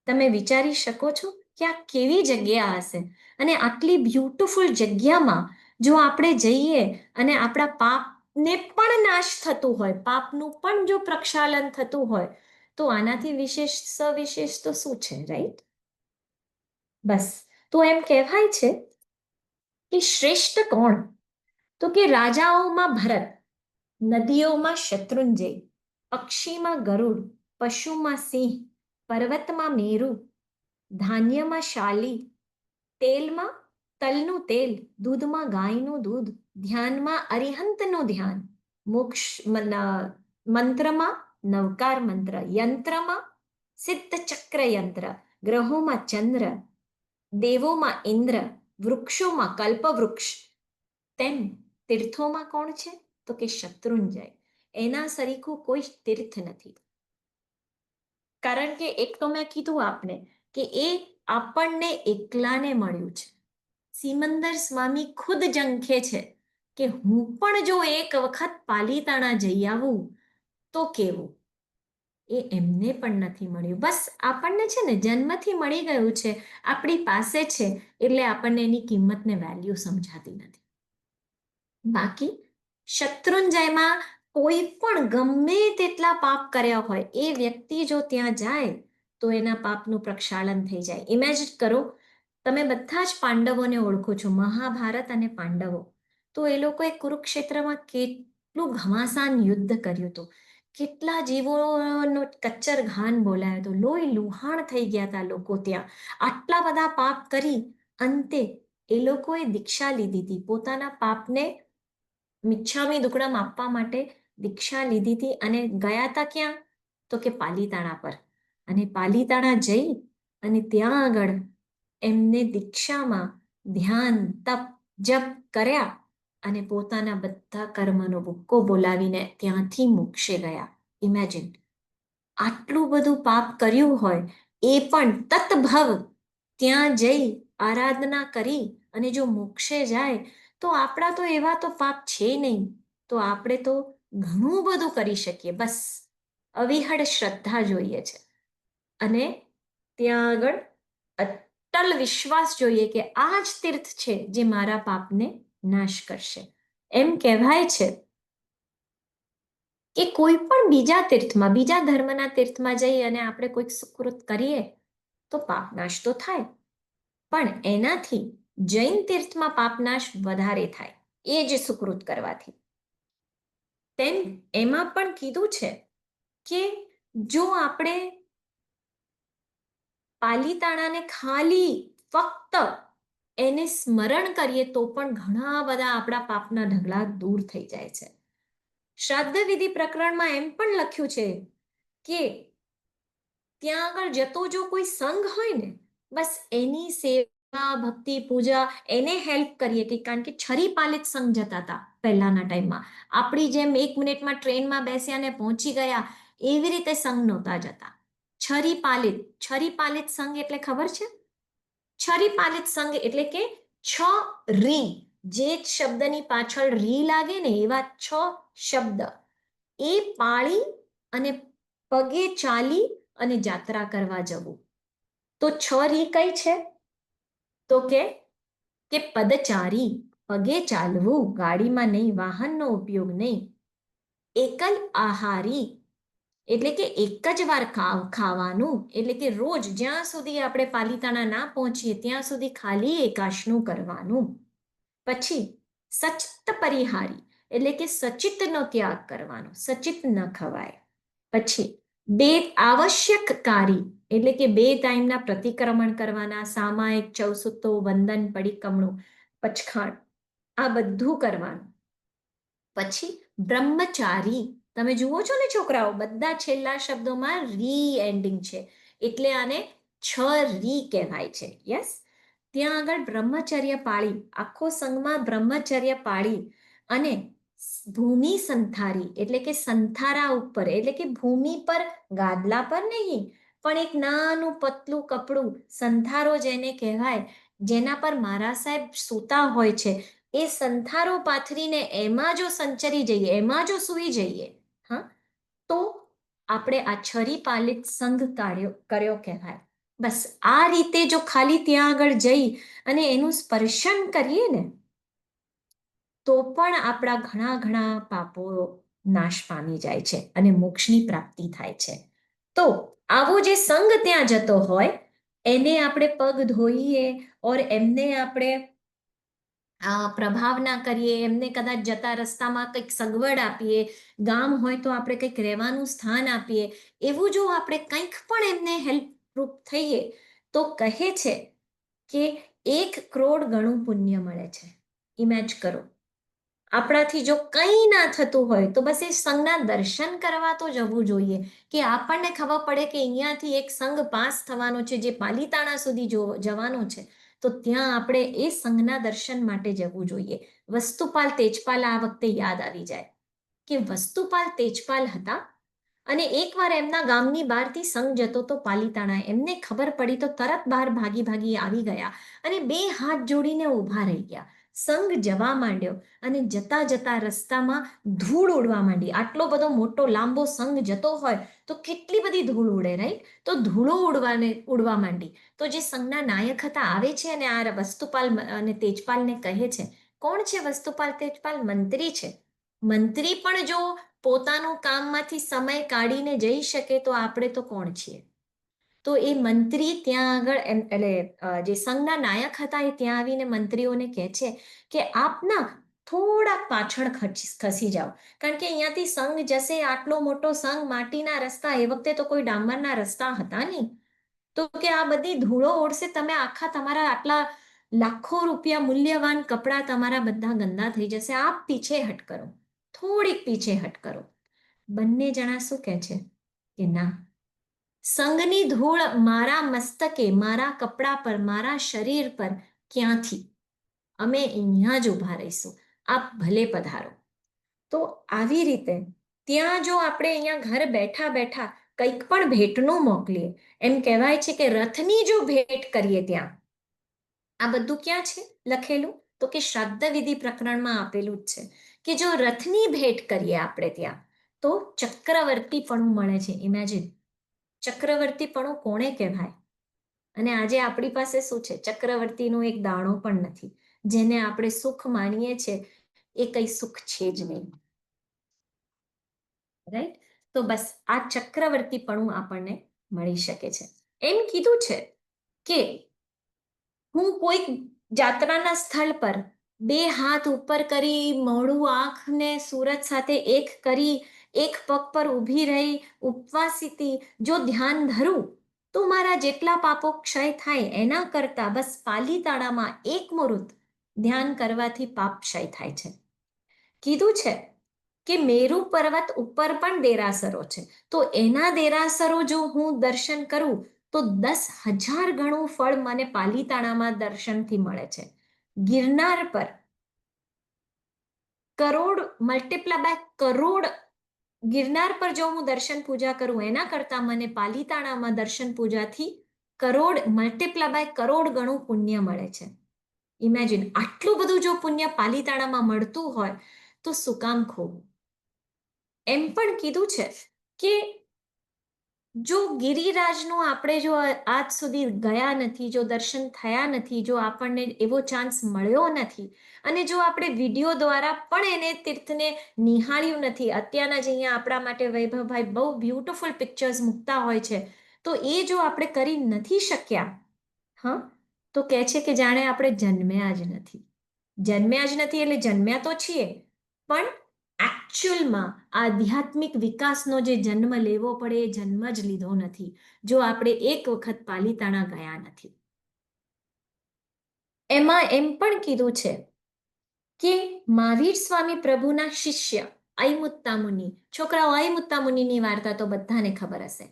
Speaker 3: તમે વિચારી શકો છો કે આ કેવી જગ્યા હશે? અને આટલી બ્યુટીફુલ જગ્યામાં જો આપણે જઈએ અને આપણા પાપને પણ નાશ થતું હોય, પાપનું પણ જો પ્રક્ષાલન થતું હોય, તો આનાથી વિશેષ સવિશેષ તો શું છે, રાઈટ? બસ તો એમ કહેવાય છે કે શ્રેષ્ઠ કોણ? તો કે રાજાઓમાં ભરત, નદીઓમાં શત્રુંજય, પક્ષીમાં ગરુડ, પશુમાં સિંહ, પર્વતમાં મેરુ, ધાન્યમાં શાલી, તેલમાં તલનું તેલ, દૂધમાં ગાયનું દૂધ, ધ્યાનમાં અરિહંતનું ધ્યાન, મોક્ષ મંત્રમાં નવકાર મંત્ર, યંત્રમાં સિદ્ધ ચક્ર યંત્ર, ગ્રહોમાં ચંદ્ર, દેવોમાં ઇન્દ્ર, વૃક્ષોમાં કલ્પવૃક્ષ. તેમ તીર્થોમાં કોણ છે? તો કે શત્રુંજય. એના સરીખું કોઈ તીર્થ નથી. કારણ કે એક તો મેં કીધું આપને કે એ આપણને એકલાને મળ્યું છે. સિમંદર સ્વામી ખુદ ઝંખે છે કે હું પણ જો એક વખત પાલીતાણા જઈ આવું તો કેવું. એ એમને પણ નથી મળ્યું. બસ આપણને છે ને જન્મથી મળી ગયું છે, આપણી પાસે છે, એટલે આપણને એની કિંમત ને વેલ્યુ સમજાતી નથી. બાકી શત્રુંજયમાં કોઈ પણ ગમે તેટલા પાપ કર્યા હોય, એ વ્યક્તિ જો ત્યાં જાય તો એના પાપનું પ્રક્ષાલન થઈ જાય. ઇમેજિન કરો, તમે બધા જ પાંડવોને ઓળખો છો, મહાભારત અને પાંડવો. તો એ લોકોએ કુરુક્ષેત્રમાં કેટલું ઘમાસાન યુદ્ધ કર્યું હતું, કેટલા જીવોનો કચ્ચર ઘાન બોલાયો હતો, લોહી લુહાણ થઈ ગયા હતા લોકો ત્યાં. આટલા બધા પાપ કરી અંતે એ લોકોએ દીક્ષા લીધી હતી, પોતાના પાપને મિચ્છામી દુક્કડમ આપવા માટે દીક્ષા લીધી હતી. અને ગયા હતા ક્યાં? તો કે પાલીતાણા પર. અને પાલીતાણા જઈ અને ત્યાં આગળ એમને દીક્ષામાં ધ્યાન, તપ, જપ કર્યા અને પોતાના બધા કર્મનો ભૂક્કો બોલાવીને ત્યાંથી મોક્ષે ગયા. ઇમેજિન, આટલું બધું પાપ કર્યું હોય એ પણ તતભવ ત્યાં જઈ આરાધના કરી અને જો મોક્ષે જાય, તો આપણા તો એવા તો પાપ છે નહીં, તો આપણે તો ઘણું બધું કરી શકીએ. બસ અવિહળ શ્રદ્ધા જોઈએ છે અને ત્યાં આગળ અટલ વિશ્વાસ જોઈએ કે આ જ તીર્થ છે જે મારા પાપને નાશ કરશે. એમ કહેવાય છે કે કોઈ પણ બીજા તીર્થમાં, બીજા ધર્મના તીર્થમાં જઈ અને આપણે કોઈક સુકૃત કરીએ તો પાપનાશ તો થાય, પણ એનાથી જૈન તીર્થમાં પાપનાશ વધારે થાય, એ જ સુકૃત કરવાથી. તેમ એમાં પણ કીધું છે કે જો આપણે પાલીતાણાને ખાલી ફક્ત એને સ્મરણ કરીએ તો પણ ઘણા બધા આપણા પાપના ઢગલા દૂર થઈ જાય છે. શ્રાદ્ધ વિધિ પ્રકરણમાં એમ પણ લખ્યું છે કે ત્યાં આગળ જતો જો કોઈ સંઘ હોય ને, બસ એની સેવા ભક્તિ પૂજા એને હેલ્પ કરીએ કે કારણ કે છરી પાલિત સંઘ જતા હતા પહેલાના ટાઈમમાં. આપણી જેમ 1 મિનિટમાં ટ્રેનમાં બેસ્યા ને પહોંચી ગયા એવી રીતે સંઘ નહોતા જતા. છરી પાલિત સંઘ એટલે ખબર છે? છરી પાલિત સંઘ એટલે કે 6 રી, જે શબ્દની પાછળ રી લાગે ને એવા 6 શબ્દ એ પાળી અને પગે ચાલી અને જાત્રા કરવા જવું. તો 6 રી કઈ છે? તો કે પદચારી, પગે ચાલવું, ગાડીમાં નહીં, વાહનનો ઉપયોગ નહીં. એકલ આહારી એટલે કે એક જ વાર ખાવાનું, એટલે કે રોજ જ્યાં સુધી આપણે પાલિતાણા ના પહોંચીએ ત્યાં સુધી ખાલી એકાશનું કરવાનું. પછી સચિત પરિહારી એટલે કે સચિતનો ત્યાગ કરવાનો, સચિત ન ખવાય. પછી બે આવશ્યકકારી એટલે કે 2 ટાઈમના પ્રતિક્રમણ કરવાના, સામાયિક, ચૌસુતો, વંદન, પડિકમણું, પચખાણ, આ બધું કરવાનું. પછી બ્રહ્મચારી, તમે જુઓ છો ને છોકરાઓ, બધા છેલ્લા શબ્દોમાં રી એન્ડિંગ છે એટલે આને 6 રી કહેવાય છે. યસ, ત્યાં આગળ બ્રહ્મચર્ય પાળી, આખો સંઘમાં બ્રહ્મચર્ય પાળી અને ભૂમિ સંથારી એટલે કે સંથારા ઉપર એટલે કે ભૂમિ પર, ગાદલા પર નહીં પણ એક નાનું પતલું કપડું, સંથારો જેને કહેવાય, જેના પર મહારાજ સાહેબ સૂતા હોય છે, એ સંથારો પાથરીને એમાં જો સંચરી જઈએ, એમાં જો સૂઈ જઈએ, હા, તો આપણે આ છરી પાલિત સંઘ કર્યો કહેવાય. બસ આ રીતે જો ખાલી ત્યાં આગળ જઈ અને એનું સ્પર્શન કરીએ ને તો પણ આપણા ઘણા ઘણા પાપો નાશ પામી જાય છે અને મોક્ષની પ્રાપ્તિ થાય છે. તો આવો જે સંઘ ત્યાં જતો હોય એને આપણે પગ ધોઈએ ઓર એમને આપણે પ્રભાવ ના કરીએ, એમને કદાચ જતા રસ્તામાં કંઈક સગવડ આપીએ, ગામ હોય તો આપણે કંઈક રહેવાનું સ્થાન આપીએ, એવું જો આપણે કંઈક પણ એમને હેલ્પરૂપ થઈએ તો કહે છે કે 1 કરોડ ગણું પુણ્ય મળે છે. ઇમેજ કરો, આપણાથી જો કંઈ ના થતું હોય તો બસ એ સંઘના દર્શન કરવા તો જવું જોઈએ કે આપણને ખબર પડે કે અહીંયાથી એક સંઘ પાસ થવાનો છે જે પાલિતાણા સુધી જવાનો છે, તો ત્યાં આપણે એ સંઘના દર્શન માટે જવું જોઈએ. વસ્તુપાલ તેજપાલ આ વખતે યાદ આવી જાય કે વસ્તુપાલ તેજપાલ હતા અને એકવાર એમના ગામની બહારથી સંઘ જતો તો પાલિતાણા, એમને ખબર પડી તો તરત બહાર ભાગી ભાગી આવી ગયા અને 2 હાથ જોડીને ઊભા રહી ગયા. સંઘ જવા માંડ્યો અને જતા જતા રસ્તામાં ધૂળ ઉડવા માંડી. આટલો બધો મોટો લાંબો સંઘ જતો હોય તો કેટલી બધી ધૂળ ઉડે, રાઈટ? તો ધૂળો ઉડવા માંડી. તો જે સંઘના નાયક હતા આવે છે અને આ વસ્તુપાલ અને તેજપાલને કહે છે. કોણ છે વસ્તુપાલ તેજપાલ? મંત્રી છે. મંત્રી પણ જો પોતાનું કામમાંથી સમય કાઢીને જઈ શકે તો આપણે તો કોણ છીએ? તો એ મંત્રી ત્યાં આગળ એટલે જે સંઘના નાયક હતા એ ત્યાં આવીને મંત્રીઓને કહે છે કે આપના થોડાક પાછળ ખસી જાઓ, કારણ કે અહીંયાથી સંઘ જશે, આટલો મોટો સંઘ, માટીના રસ્તા, એ વખતે તો કોઈ ડામરના રસ્તા હતા નહીં, તો કે આ બધી ધૂળો ઉડશે, તમે આખા તમારા આટલા લાખો રૂપિયા મૂલ્યવાન કપડાં તમારા બધા ગંદા થઈ જશે, આપ પીછે હટ કરો, થોડીક પીછે હટ કરો. બંને જણા શું કહે છે કે ના, સંઘની ધૂળ મારા મસ્તકે, મારા કપડા પર, મારા શરીર પર ક્યાંથી? અમે અહીંયા જ ઊભા રહીશું, આપ ભલે પધારો. તો આવી રીતે ત્યાં જો આપણે અહીંયા ઘર બેઠા બેઠા કંઈક પણ ભેટનું મોકલીએ, એમ કહેવાય છે કે રથની જો ભેટ કરીએ, ત્યાં આ બધું ક્યાં છે લખેલું? તો કે શ્રાદ્ધ વિધિ પ્રકરણમાં આપેલું જ છે કે જો રથની ભેટ કરીએ આપણે ત્યાં તો ચક્રવર્તીપણું મળે છે. ઇમેજિન, ચક્રવર્તીપણું કોણે કહેવાય? અને આજે આપણી પાસે શું છે? ચક્રવર્તીનું એક દાણો પણ નથી. જેને આપણે સુખ માનીએ છીએ એ કઈ સુખ છે જ નહીં, રાઈટ? તો બસ આ ચક્રવર્તીપણું આપણને મળી શકે છે. એમ કીધું છે કે હું કોઈક જાત્રાના સ્થળ પર 2 હાથ ઉપર કરી, મોઢું આંખને સૂરજ સાથે એક કરી, એક પગ પર ઊભી રહી ઉપવાસિતી જો ધ્યાન ધરું તો મારા જેટલા પાપો ક્ષય થાય એના કરતા બસ પાલિતાણામાં 1 મુહૂર્ત ધ્યાન કરવાથી પાપ ક્ષય થાય છે. કીધું છે કે મેરુ પર્વત ઉપર પણ દેરાસરો છે, તો એના દેરાસરો જો હું દર્શન કરું તો 10,000 ગણું ફળ મને પાલીતાણામાં દર્શનથી મળે છે. ગિરનાર પર કરોડ મલ્ટીપ્લાય બાય કરોડ, ગિરનાર પર જો હું દર્શન પૂજા કરું એના કરતા મને પાલીતાણામાં દર્શન પૂજાથી કરોડ મલ્ટીપ્લાય બાય કરોડ ગણું પુણ્ય મળે છે. ઇમેજિન, આટલું બધું જો પુણ્ય પાલીતાણામાં મળતું હોય તો શું કામ ખોવું? એમ પણ કીધું છે કે જો ગિરિરાજનું આપણે જો આજ સુધી ગયા નથી, જો દર્શન થયા નથી, જો આપણને એવો ચાન્સ મળ્યો નથી, અને જો આપણે વિડીયો દ્વારા પણ એને તીર્થને નિહાળ્યું નથી, અત્યારના જ અહીંયા આપણા માટે વૈભવભાઈ બહુ બ્યુટીફુલ પિક્ચર્સ મૂકતા હોય છે, તો એ જો આપણે કરી નથી શક્યા, હા, તો કહે છે કે જાણે આપણે જન્મ્યા જ નથી. જન્મ્યા જ નથી એટલે જન્મ્યા તો છીએ, પણ એકચ્યુઅલમાં આધ્યાત્મિક વિકાસનો જે જન્મ લેવો પડે એ જન્મ જ લીધો નથી, જો આપણે એક વખત પાલીતાણા ગયા નથી. એમાં એમ પણ કીધું છે કે મહાવીર સ્વામી પ્રભુના શિષ્ય અયમુત્તા મુનિ, છોકરાઓ અયમુત્તા મુનિની વાર્તા તો બધાને ખબર હશે.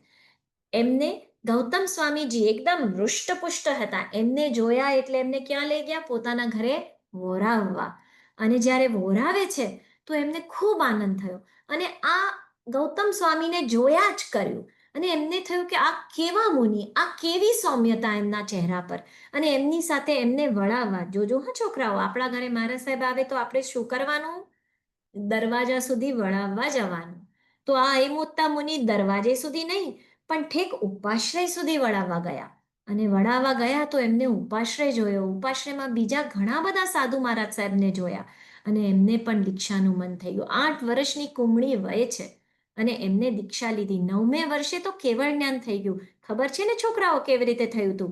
Speaker 3: એમને ગૌતમ સ્વામીજી એકદમ હૃષ્ટપુષ્ટ હતા, એમને જોયા એટલે એમને ક્યાં લઈ ગયા? પોતાના ઘરે વોરાવવા. અને જ્યારે વોરાવે છે તો એમને ખૂબ આનંદ થયો, અને આ ગૌતમ સ્વામીને જોયા જ કર્યું, અને એમને થયું કે આ કેવા મુનિ, આ કેવી સૌમ્યતા એમના ચહેરા પર, અને એમની સાથે એમને વળાવવા. જોજો હા છોકરાઓ, આપણા ઘરે મહારાજ સાહેબ આવે તો આપણે શું કરવાનું? દરવાજા સુધી વળાવવા જવાનું. તો આ અયમુત્તા મુનિ દરવાજે સુધી નહીં, પણ ઠેક ઉપાશ્રય સુધી વળાવવા ગયા, અને વળાવવા ગયા તો એમને ઉપાશ્રય જોયો. ઉપાશ્રયમાં બીજા ઘણા બધા સાધુ મહારાજ સાહેબને જોયા, અને એમને પણ દીક્ષાનું મન થઈ ગયું. 8 વર્ષની કુમળી વય છે અને એમને દીક્ષા લીધી. 9મે વર્ષે તો કેવળ જ્ઞાન થઈ ગયું. ખબર છે ને છોકરાઓ કેવી રીતે થયું હતું?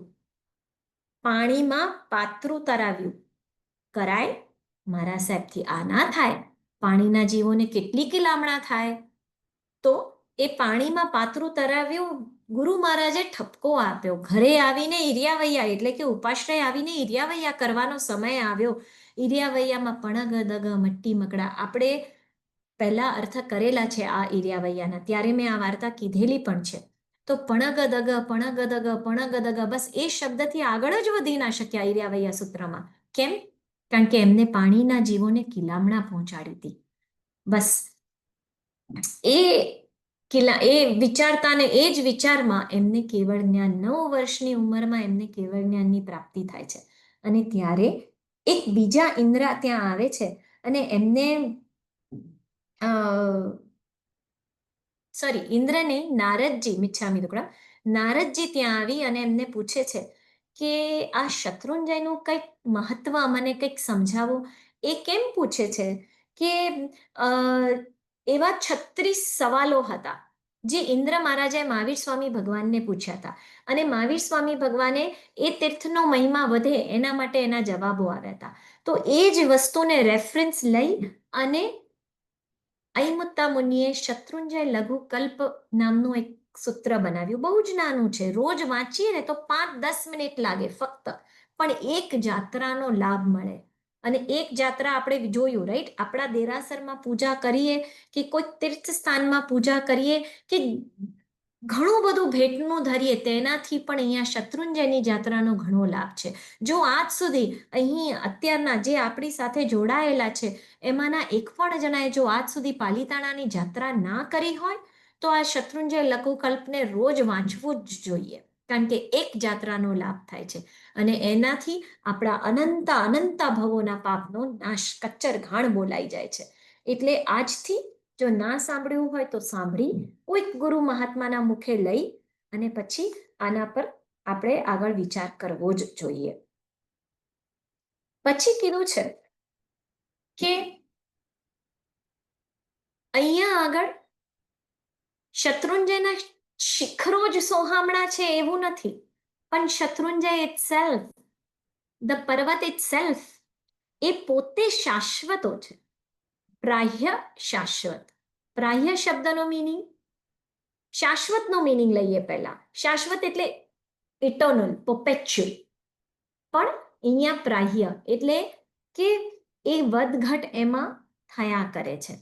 Speaker 3: પાણીમાં પાત્રું તરાવ્યું. કરાય? મારા સાહેબથી આ ના થાય. પાણીના જીવોને કેટલી કિલામણા થાય. તો એ પાણીમાં પાત્રું તરાવ્યું, ગુરુ મહારાજે ઠપકો આપ્યો. ઘરે આવીને ઈર્યાવૈયા એટલે કે ઉપાશ્રય આવીને ઈર્યાવૈયા કરવાનો સમય આવ્યો. ઈર્યાવૈયામાં પણગ દગ મટ્ટી મકડા, આપણે પહેલા અર્થ કરેલા છે આ ઈર્યાવૈયાના, ત્યારે મેં આ વાર્તા કીધેલી પણ છે. તો પણગ દગ પણગ દગ પણગ દગ, બસ એ શબ્દથી આગળ જ વધી ના શક્યા ઈર્યાવૈયા સૂત્રમાં. કેમ? કારણ કે એમને પાણીના જીવોને કિલામણા પહોંચાડી હતી. બસ એ વિચારતા ને એ જ વિચારમાં એમને કેવળ જ્ઞાન, 9 વર્ષની ઉંમરમાં એમને કેવળ જ્ઞાનની પ્રાપ્તિ થાય છે. અને ત્યારે એક બીજા ઇન્દ્ર ત્યાં આવે છે, અને એમને ઇન્દ્ર નહીં, નારદજી, મિચ્છામી દુક્કડમ, નારદજી ત્યાં આવી અને એમને પૂછે છે કે આ શત્રુંજયનું કંઈક મહત્વ મને કંઈક સમજાવો. એ કેમ પૂછે છે કે એવા 36 સવાલો હતા જે ઇન્દ્ર મહારાજે મહાવીર સ્વામી ભગવાનને પૂછ્યા હતા, અને મહાવીર સ્વામી ભગવાને એ તીર્થનો મહિમા વધે એના માટે એના જવાબો આવ્યા હતા. તો એ જ વસ્તુને રેફરન્સ લઈ અને અયમુત્તા મુનિએ શત્રુંજય લઘુકલ્પ નામનું એક સૂત્ર બનાવ્યું. બહુ જ નાનું છે, રોજ વાંચીએ ને તો 5-10 મિનિટ લાગે ફક્ત, પણ એક જાત્રાનો લાભ મળે. અને એક જાત્રા આપણે જોયું, રાઈટ? આપણા દેરાસરમાં પૂજા કરીએ કે કોઈ તીર્થ સ્થાનમાં પૂજા કરીએ કે ઘણું બધું ભેટનું ધરીએ, તેનાથી પણ અહીંયા શત્રુંજયની જાત્રાનો ઘણો લાભ છે. જો આજ સુધી અહીં અત્યારના જે આપણી સાથે જોડાયેલા છે એમાંના એક પણ જણાએ જો આજ સુધી પાલીતાણાની જાત્રા ના કરી હોય તો આ શત્રુંજય લઘુકલ્પને રોજ વાંચવું જ જોઈએ, કારણ કે એક જાત્રાનો લાભ થાય છે, અને એનાથી આપણા અનંત ભવોના પાપનો નાશ, કચ્ચર ઘાણ બોલાઈ જાય છે. એટલે આજથી જો ના સાંભળ્યું હોય તો સાંભળી, કોઈક ગુરુ મહાત્માના મુખે લઈ અને પછી આના પર આપણે આગળ વિચાર કરવો જ જોઈએ. પછી કીધું છે કે અહીંયા આગળ શત્રુંજયના શિખરો જ સોહામણા છે એવું નથી, પણ શત્રુંજય ઇટસેલ્ફ, ધ પર્વત ઇટસેલ્ફ, એ પોતે શાશ્વતો છે. પ્રાહ્ય શાશ્વત. પ્રાહ્ય શબ્દનો મિનિંગ, શાશ્વતનો મિનિંગ લઈએ પહેલા. શાશ્વત એટલે ઇટર્નલ, પરપેચ્યુઅલ. પણ અહીંયા પ્રાહ્ય એટલે કે એ વધઘટ એમાં થયા કરે છે.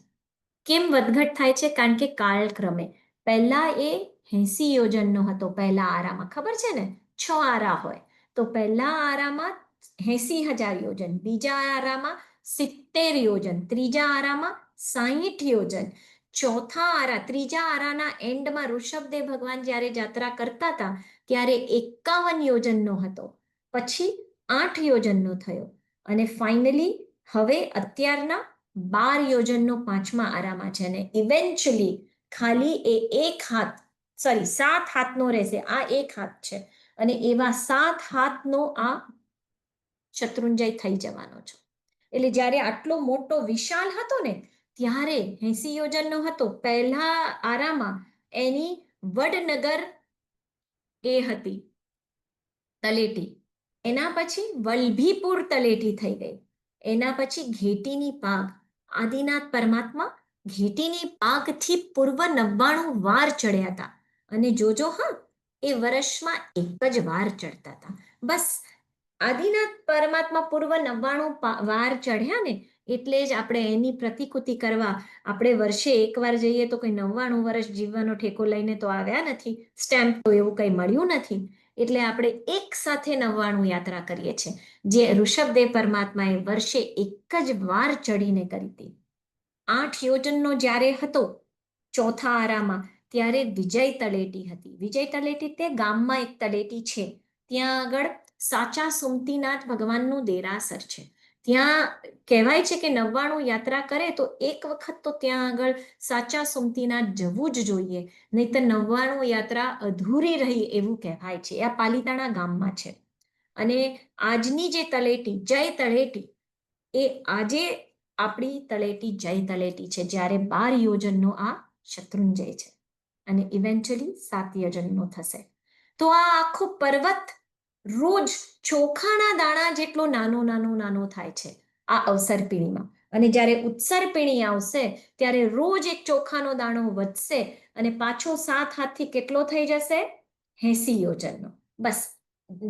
Speaker 3: કેમ વધઘટ થાય છે? કારણ કે કાળક્રમે પહેલા એ 80 યોજનનો હતો પહેલા આરામાં. ખબર છે ને, 6 આરા હોય તો પહેલા આરામાં 80,000 યોજન, બીજા આરામાં 70 યોજન, ત્રીજા આરામાં 60 યોજન, ચોથા આરા ત્રીજા આરાના એન્ડમાં ઋષભદેવ ભગવાન જ્યારે યાત્રા કરતા હતા ત્યારે 51 યોજનનો હતો, પછી 8 યોજનનો થયો અને ફાઇનલી હવે અત્યારના 12 યોજનનો પાંચમા આરામાં છે અને ઇવેન્ચ્યુઅલી ખાલી એ 7 હાથનો રહેશે. આ 1 હાથ છે અને એવા 7 હાથનો આ શત્રુંજય થઈ જવાનો છે. એટલે જ્યારે આટલો મોટો વિશાળ હતો ને ત્યારે 80 યોજનનો હતો. પહેલા આરામાં એની વડનગર એ હતી તલેટી, એના પછી વલ્ભીપુર તલેટી થઈ ગઈ, એના પછી ઘેટીની પાગ. આદિનાથ પરમાત્મા ઘેટીની પાગથી પૂર્વ 99 વાર ચડ્યા હતા અને જોજો હા, એ વર્ષમાં એક જ વાર ચડતા હતા. બસ આદિનાથ પરમાત્મા પૂર્વ 99 વાર ચઢ્યા ને એટલે જ આપણે એની પ્રતિકૃતિ કરવા આપણે વર્ષે એકવાર જઈએ તો કોઈ 99 વર્ષ જીવવાનો ઠેકો લઈને તો આવ્યા નથી, સ્ટેમ્પ તો એવું કંઈ મળ્યું નથી, એટલે આપણે એક સાથે 99 યાત્રા કરીએ છીએ જે ઋષભદેવ પરમાત્માએ વર્ષે એક જ વાર ચડીને કરી હતી. 8 યોજનનો જ્યારે હતો ચોથા આરામાં ત્યારે વિજય તલેટી હતી. વિજય તલેટી તે ગામમાં એક તલેટી છે, ત્યાં આગળ સાચા સુમતીનાથ ભગવાનનું દેરાસર છે. ત્યાં કહેવાય છે કે 99 યાત્રા કરે તો એક વખત તો ત્યાં આગળ સાચા સુમતીનાથ જવું જ જોઈએ, નહીં તો 99 યાત્રા અધૂરી રહી એવું કહેવાય છે. આ પાલીતાણા ગામમાં છે અને આજની જે તલેટી જય તલેટી એ આજે આપણી તલેટી જય તલેટી છે, જ્યારે 12 યોજનનો આ શત્રુંજય છે અને ઇવેન્ચ્યુઅલી 7 યોજનનો થશે. તો આ આખો પર્વત રોજ ચોખાના દાણા જેટલો નાનો થાય છે આ અવસર પીણીમાં, અને જ્યારે ઉત્સર પીણી આવશે ત્યારે રોજ એક ચોખાનો દાણો વધશે અને પાછો 7 હાથથી કેટલો થઈ જશે? 80 યોજનનો. બસ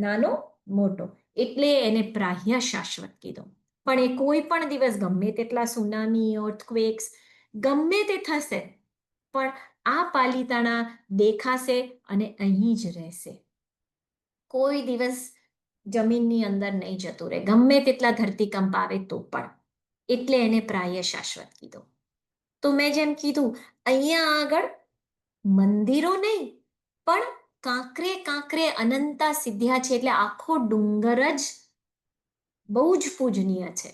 Speaker 3: નાનો મોટો એટલે એને પ્રાહ્ય શાશ્વત કીધો. પણ એ કોઈ પણ દિવસ ગમે તેટલા સુનામી, અર્થક્વેક્સ ગમે તે થશે પણ આ પાલીતાણા દેખાશે અને અહીં જ રહેશે, કોઈ દિવસ જમીનની અંદર નહીં જતું રહે, ગમે તેટલા ધરતીકંપ આવે તો પણ. એટલે એને પ્રાહ્ય શાશ્વત કીધો. તો મેં જેમ કીધું અહીંયા આગળ મંદિરો નહીં પણ કાંકરે કાંકરે અનંતા સિદ્ધ્યા છે, એટલે આખો ડુંગર જ બહુ જ પૂજનીય છે.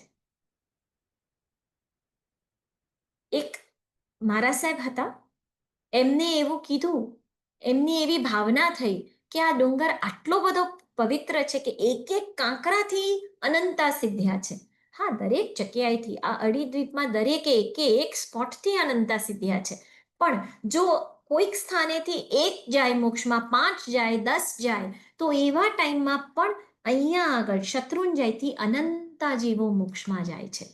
Speaker 3: એક મારા સાહેબ હતા, એમને એવું કીધું, એમની એવી ભાવના થઈ કે આ ડુંગર આટલો બધો પવિત્ર છે કે એક એક કાંકરાથી અનંતા સિદ્ધ્યા છે. હા, દરેક જગ્યાએથી આ અડીદ્વીપમાં દરેકે એક સ્પોટથી અનંતા સિદ્ધ્યા છે, પણ જો કોઈક સ્થાનેથી 1 જાય મોક્ષમાં, 5 જાય, 10 જાય તો એવા ટાઈમમાં પણ અહીંયા આગળ શત્રુંજયથી અનંતા જીવો મોક્ષમાં જાય છે.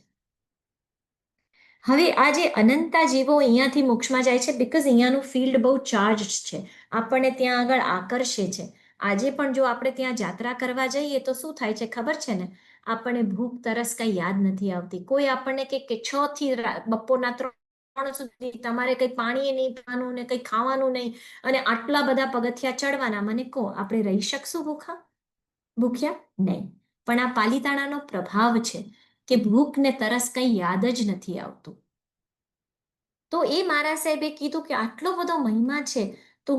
Speaker 3: હવે આ જે અનંતા જીવો અહીંયાથી મોક્ષમાં જાય છે બીકોઝ અહીંયાનું ફિલ્ડ બહુ ચાર્જ છે, આપણને ત્યાં આગળ આકર્ષે છે. આજે પણ જો આપણે ત્યાં યાત્રા કરવા જઈએ તો શું થાય છે ખબર છે ને, આપણને ભૂખ તરસ કઈ યાદ નથી આવતી. કોઈ આપણને કે 6 થી બપોરના 3 સુધી તમારે કંઈ પાણી નહીં પીવાનું ને કંઈ ખાવાનું નહીં અને આટલા બધા પગથિયા ચડવાના, મને કહો આપણે રહી શકશું ભૂખ્યા? નહીં. પણ આ પાલીતાણાનો પ્રભાવ છે કે ભૂખ ને તરસ કંઈ યાદ જ નથી આવતું. તો એ મારા સાહેબે કીધું કે આટલો બધો મહિમા છે તો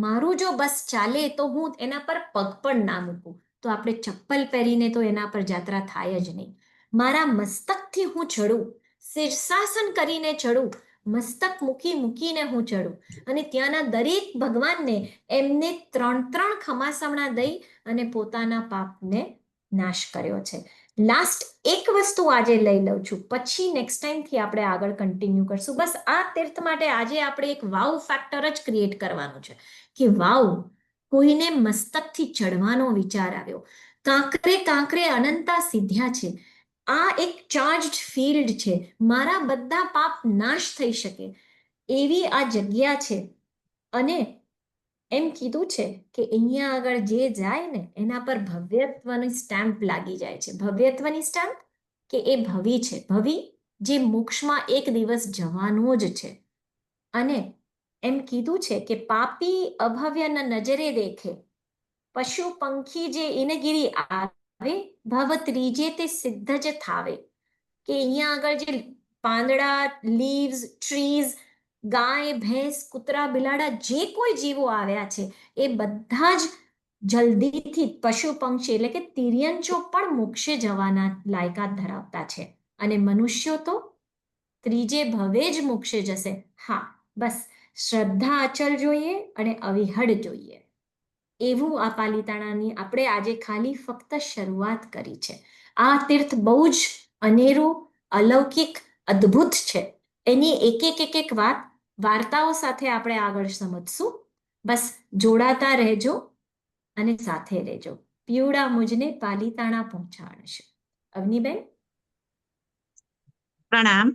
Speaker 3: મારું જો બસ ચાલે તો હું એના પર પગ પણ ના મૂકું, તો આપણે ચપ્પલ પહેરીને તો એના પર યાત્રા થાય જ નહીં. મારા મસ્તકથી હું ચડું, શીર્ષાસન કરીને ચડું, મસ્તક મૂકીને હું ચડું અને ત્યાંના દરેક ભગવાનને એમને 3 ખમાસમણા દઈ અને પોતાના પાપને નાશ કર્યો છે. લાસ્ટ એક વસ્તુ આજે લઈ લઉં છું, પછી નેક્સ્ટ ટાઈમથી આપણે આગળ કન્ટિન્યુ કરશું. બસ આ તીર્થ માટે આજે આપણે એક વાવ ફેક્ટર જ ક્રિએટ કરવાનું છે કે વાવ, કોઈને મસ્તકથી ચડવાનો વિચાર આવ્યો, કાંકરે કાંકરે અનંતા સિદ્ધ્યા છે, આ એક ચાર્જડ ફિલ્ડ છે, મારા બધા પાપ નાશ થઈ શકે એવી આ જગ્યા છે. અને એમ કીધું છે કે અહીંયા આગળ જે જાય ને એના પર ભવ્યત્વની સ્ટેમ્પ લાગી જાય છે. ભવ્યત્વની સ્ટેમ્પ કે એ ભવિ છે, ભવિ જે મોક્ષમાં એક દિવસ જવાનો જ છે. અને એમ કીધું છે કે પાપી અભવ્ય ન નજરે દેખે, પશુ પંખી જે ઇનગીરી આવે, ભવ ત્રીજે તે સિદ્ધ જ થાવે. કે અહીંયા આગળ જે પાંદડા, લીવ્સ, ટ્રીઝ, ગાય, ભેંસ, કૂતરા, બિલાડા જે કોઈ જીવો આવ્યા છે એ બધા જ જલ્દીથી પશુ પંક્ષી એટલે કે તિર્યંચો પણ મોક્ષે જવાના લાયકાત ધરાવતા છે, અને મનુષ્યો તો ત્રીજે ભવે જ મોક્ષે જશે. હા, બસ શ્રદ્ધા અચલ જોઈએ અને અવિહળ જોઈએ. એવું આ પાલિતાણાની આપણે આજે ખાલી ફક્ત શરૂઆત કરી છે. આ તીર્થ બહુ જ અનેરું, અલૌકિક, અદ્ભુત છે. એની એક વાત વાર્તાઓ સાથે આપણે આગળ સમજશું. બસ જોડાતા રહેજો અને સાથે રહેજો. પીવડા મુજને પાલિતાણા પહોંચાડશે. અવનીબેન.
Speaker 4: પ્રણામ.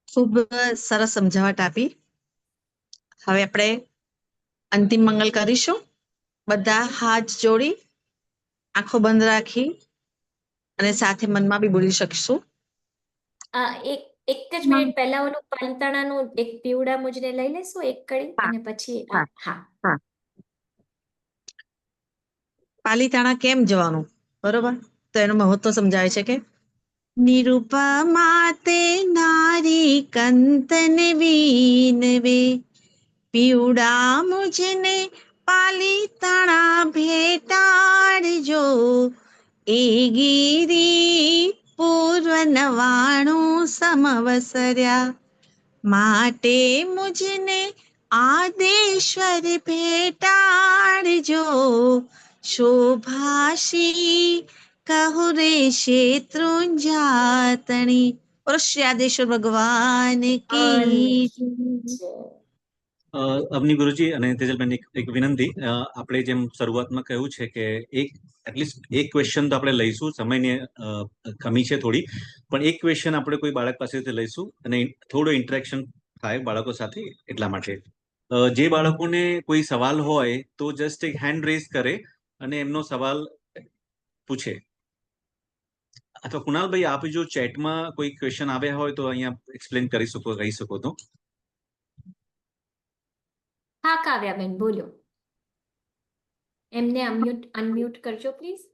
Speaker 4: ખૂબ સરસ સમજાવટ આપી. હવે આપણે અંતિમ મંગલ કરીશું. બધા હાથ જોડી, આંખો બંધ રાખી અને સાથે મનમાં બી બોલી શકશું.
Speaker 3: એક એક જ મિનિટ પહેલા ઓલું પાલિતાણાનું એક પીવડા મુજને લઈ લેશું, એક કડી,
Speaker 4: હા,
Speaker 3: અને પછી
Speaker 4: હા.
Speaker 3: હા.
Speaker 4: પાલિતાણા કેમ જવાનું, બરોબર? તો એનું મહત્વ સમજાવે છે કે નિરૂપમા તે નારી કંતન વિનવે, પીવડા મુજને પાલિતાણા ભેટાડજો, એ ગીરી પૂર્વ 99 સમવસર્યા, માટે મુજને આદેશ્વર ભેટાડજો, શોભાશી કહુ રે શેત્રુંજાતણી. બોલો શ્રી આદેશ્વર ભગવાન કી જય.
Speaker 1: અવની ગુરુજી અને તેજલબેન, એક વિનંતી. આપણે જેમ શરૂઆતમાં કહ્યું છે કે એટલીસ્ટ એક ક્વેશ્ચન તો આપણે લઈશું, સમયની કમી છે થોડી, પણ એક ક્વેશ્ચન આપણે કોઈ બાળક પાસેથી લઈશું અને થોડો ઇન્ટરેક્શન થાય બાળકો સાથે, એટલા માટે. જે બાળકોને કોઈ સવાલ હોય તો જસ્ટ એક હેન્ડ રેઝ કરે અને એમનો સવાલ પૂછે. અથવા કુણાલભાઈ, આપ જો ચેટમાં કોઈ ક્વેશ્ચન આવ્યા હોય તો અહીંયા એક્સપ્લેન કરી શકો, કહી શકો તો.
Speaker 3: હા કાવ્યાબેન, બોલો. એમને અનમ્યુટ કરજો પ્લીઝ.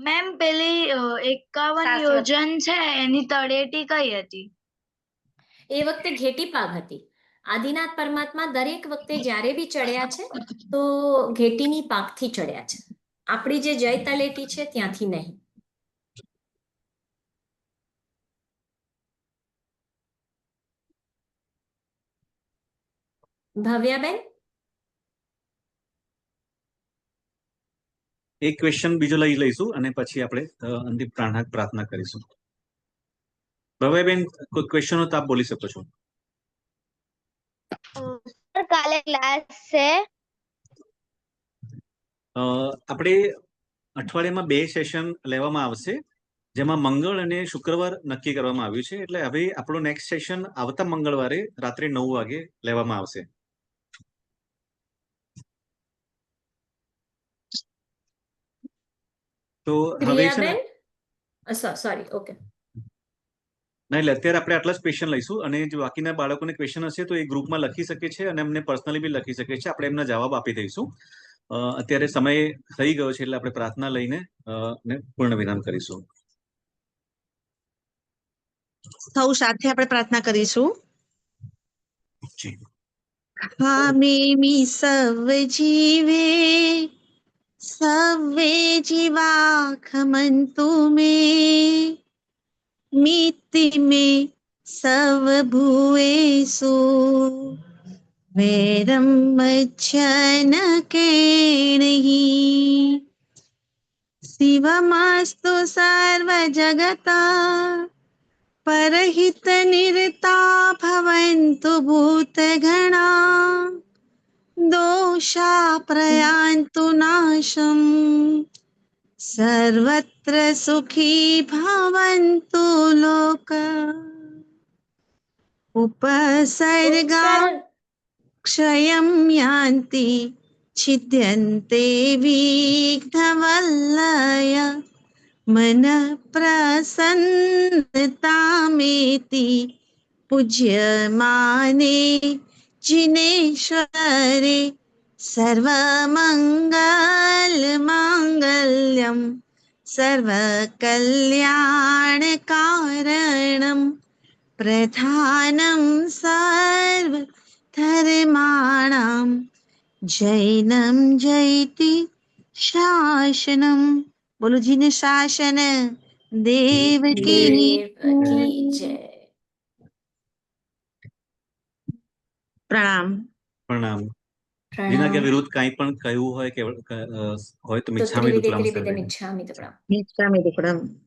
Speaker 5: મેમ, પેલી 51 યોજન છે એની તળેટી કઈ હતી?
Speaker 3: એ વખતે ઘેટી પાગ હતી. આદિનાથ પરમાત્મા દરેક વખતે જ્યારે બી ચડ્યા છે તો ઘેટીની પાગથી ચડ્યા છે. આપણી જે જય તલેટી છે ત્યાંથી નહીં. ભવ્યાબેન.
Speaker 1: એક ક્વેશ્ચન બીજો લઈ લઈશું અને પછી આપણે અંતિમ પ્રાર્થના કરીશું. ભવ્યાબેન, કોઈ ક્વેશ્ચન હોય તો આપ બોલી શકો છો.
Speaker 5: કાલે ક્લાસ છે?
Speaker 1: આપણે અઠવાડિયામાં 2 સેશન લેવામાં આવશે, જેમાં મંગળ અને શુક્રવાર નક્કી કરવામાં આવ્યું છે. એટલે હવે આપણો નેક્સ્ટ સેશન આવતા મંગળવારે રાત્રે 9 વાગે લેવામાં આવશે. તો હવે છે ને,
Speaker 3: સોરી, ઓકે.
Speaker 1: ના, એટલે અત્યારે આપણે આટલા જ ક્વેશ્ચન લઈશું અને જો બાકીના બાળકોને ક્વેશ્ચન હશે તો એ ગ્રુપમાં લખી શકે છે અને એમને પર્સનલી બી લખી શકે છે. આપણે એમના જવાબ આપી દઈશું. અત્યારે સમય થઈ ગયો છે એટલે આપણે પ્રાર્થના લઈને પૂર્ણ વિરામ કરીશું.
Speaker 4: સૌ સાથે આપણે પ્રાર્થના કરીશું.
Speaker 1: જી.
Speaker 4: હામેમી સવ જીવે, સવે જીવા ખમંતુ મે, મિત્તિ મે સવ ભૂએષુ, વૈરમ મચ્છન કેણહિ, શિવમસ્તુ સર્વ જગતા, પરહિત નિરતા ભવન્તુ ભૂતગણા, દોષા પ્રયાન્તુ નાશમ, સર્વત્ર સુખી ભવન્તુ લોકા, ઉપસર્ગા ક્ષયં યાન્તિ, છિદ્યન્તે વિઘ્નવલ્લય, मन प्रसन्नतामेति पूज्यमाने जिनेश्वरे सर्वमङ्गलमाङ्गल्यं सर्वकल्याणकारणं प्रधानं सर्वधर्माणां जैनं जयति शासनम। बोलो जी ने शासन देव की
Speaker 3: देव की जय।
Speaker 4: પ્રણામ.
Speaker 1: પ્રણામ. જીના કે
Speaker 3: પ્રણામ.
Speaker 1: વિરુદ્ધ કાંઈ પણ કહ્યું હોય કે હોય તો
Speaker 3: તો
Speaker 1: મિચ્છામિ
Speaker 3: ત્રિવિધે
Speaker 1: દુક્કડમ
Speaker 3: ત્રિવિધમ
Speaker 1: સર્વે.
Speaker 3: ઇચ્છામિ તો પ્રણામ.
Speaker 4: નિષ્કામી દુક્કડમ.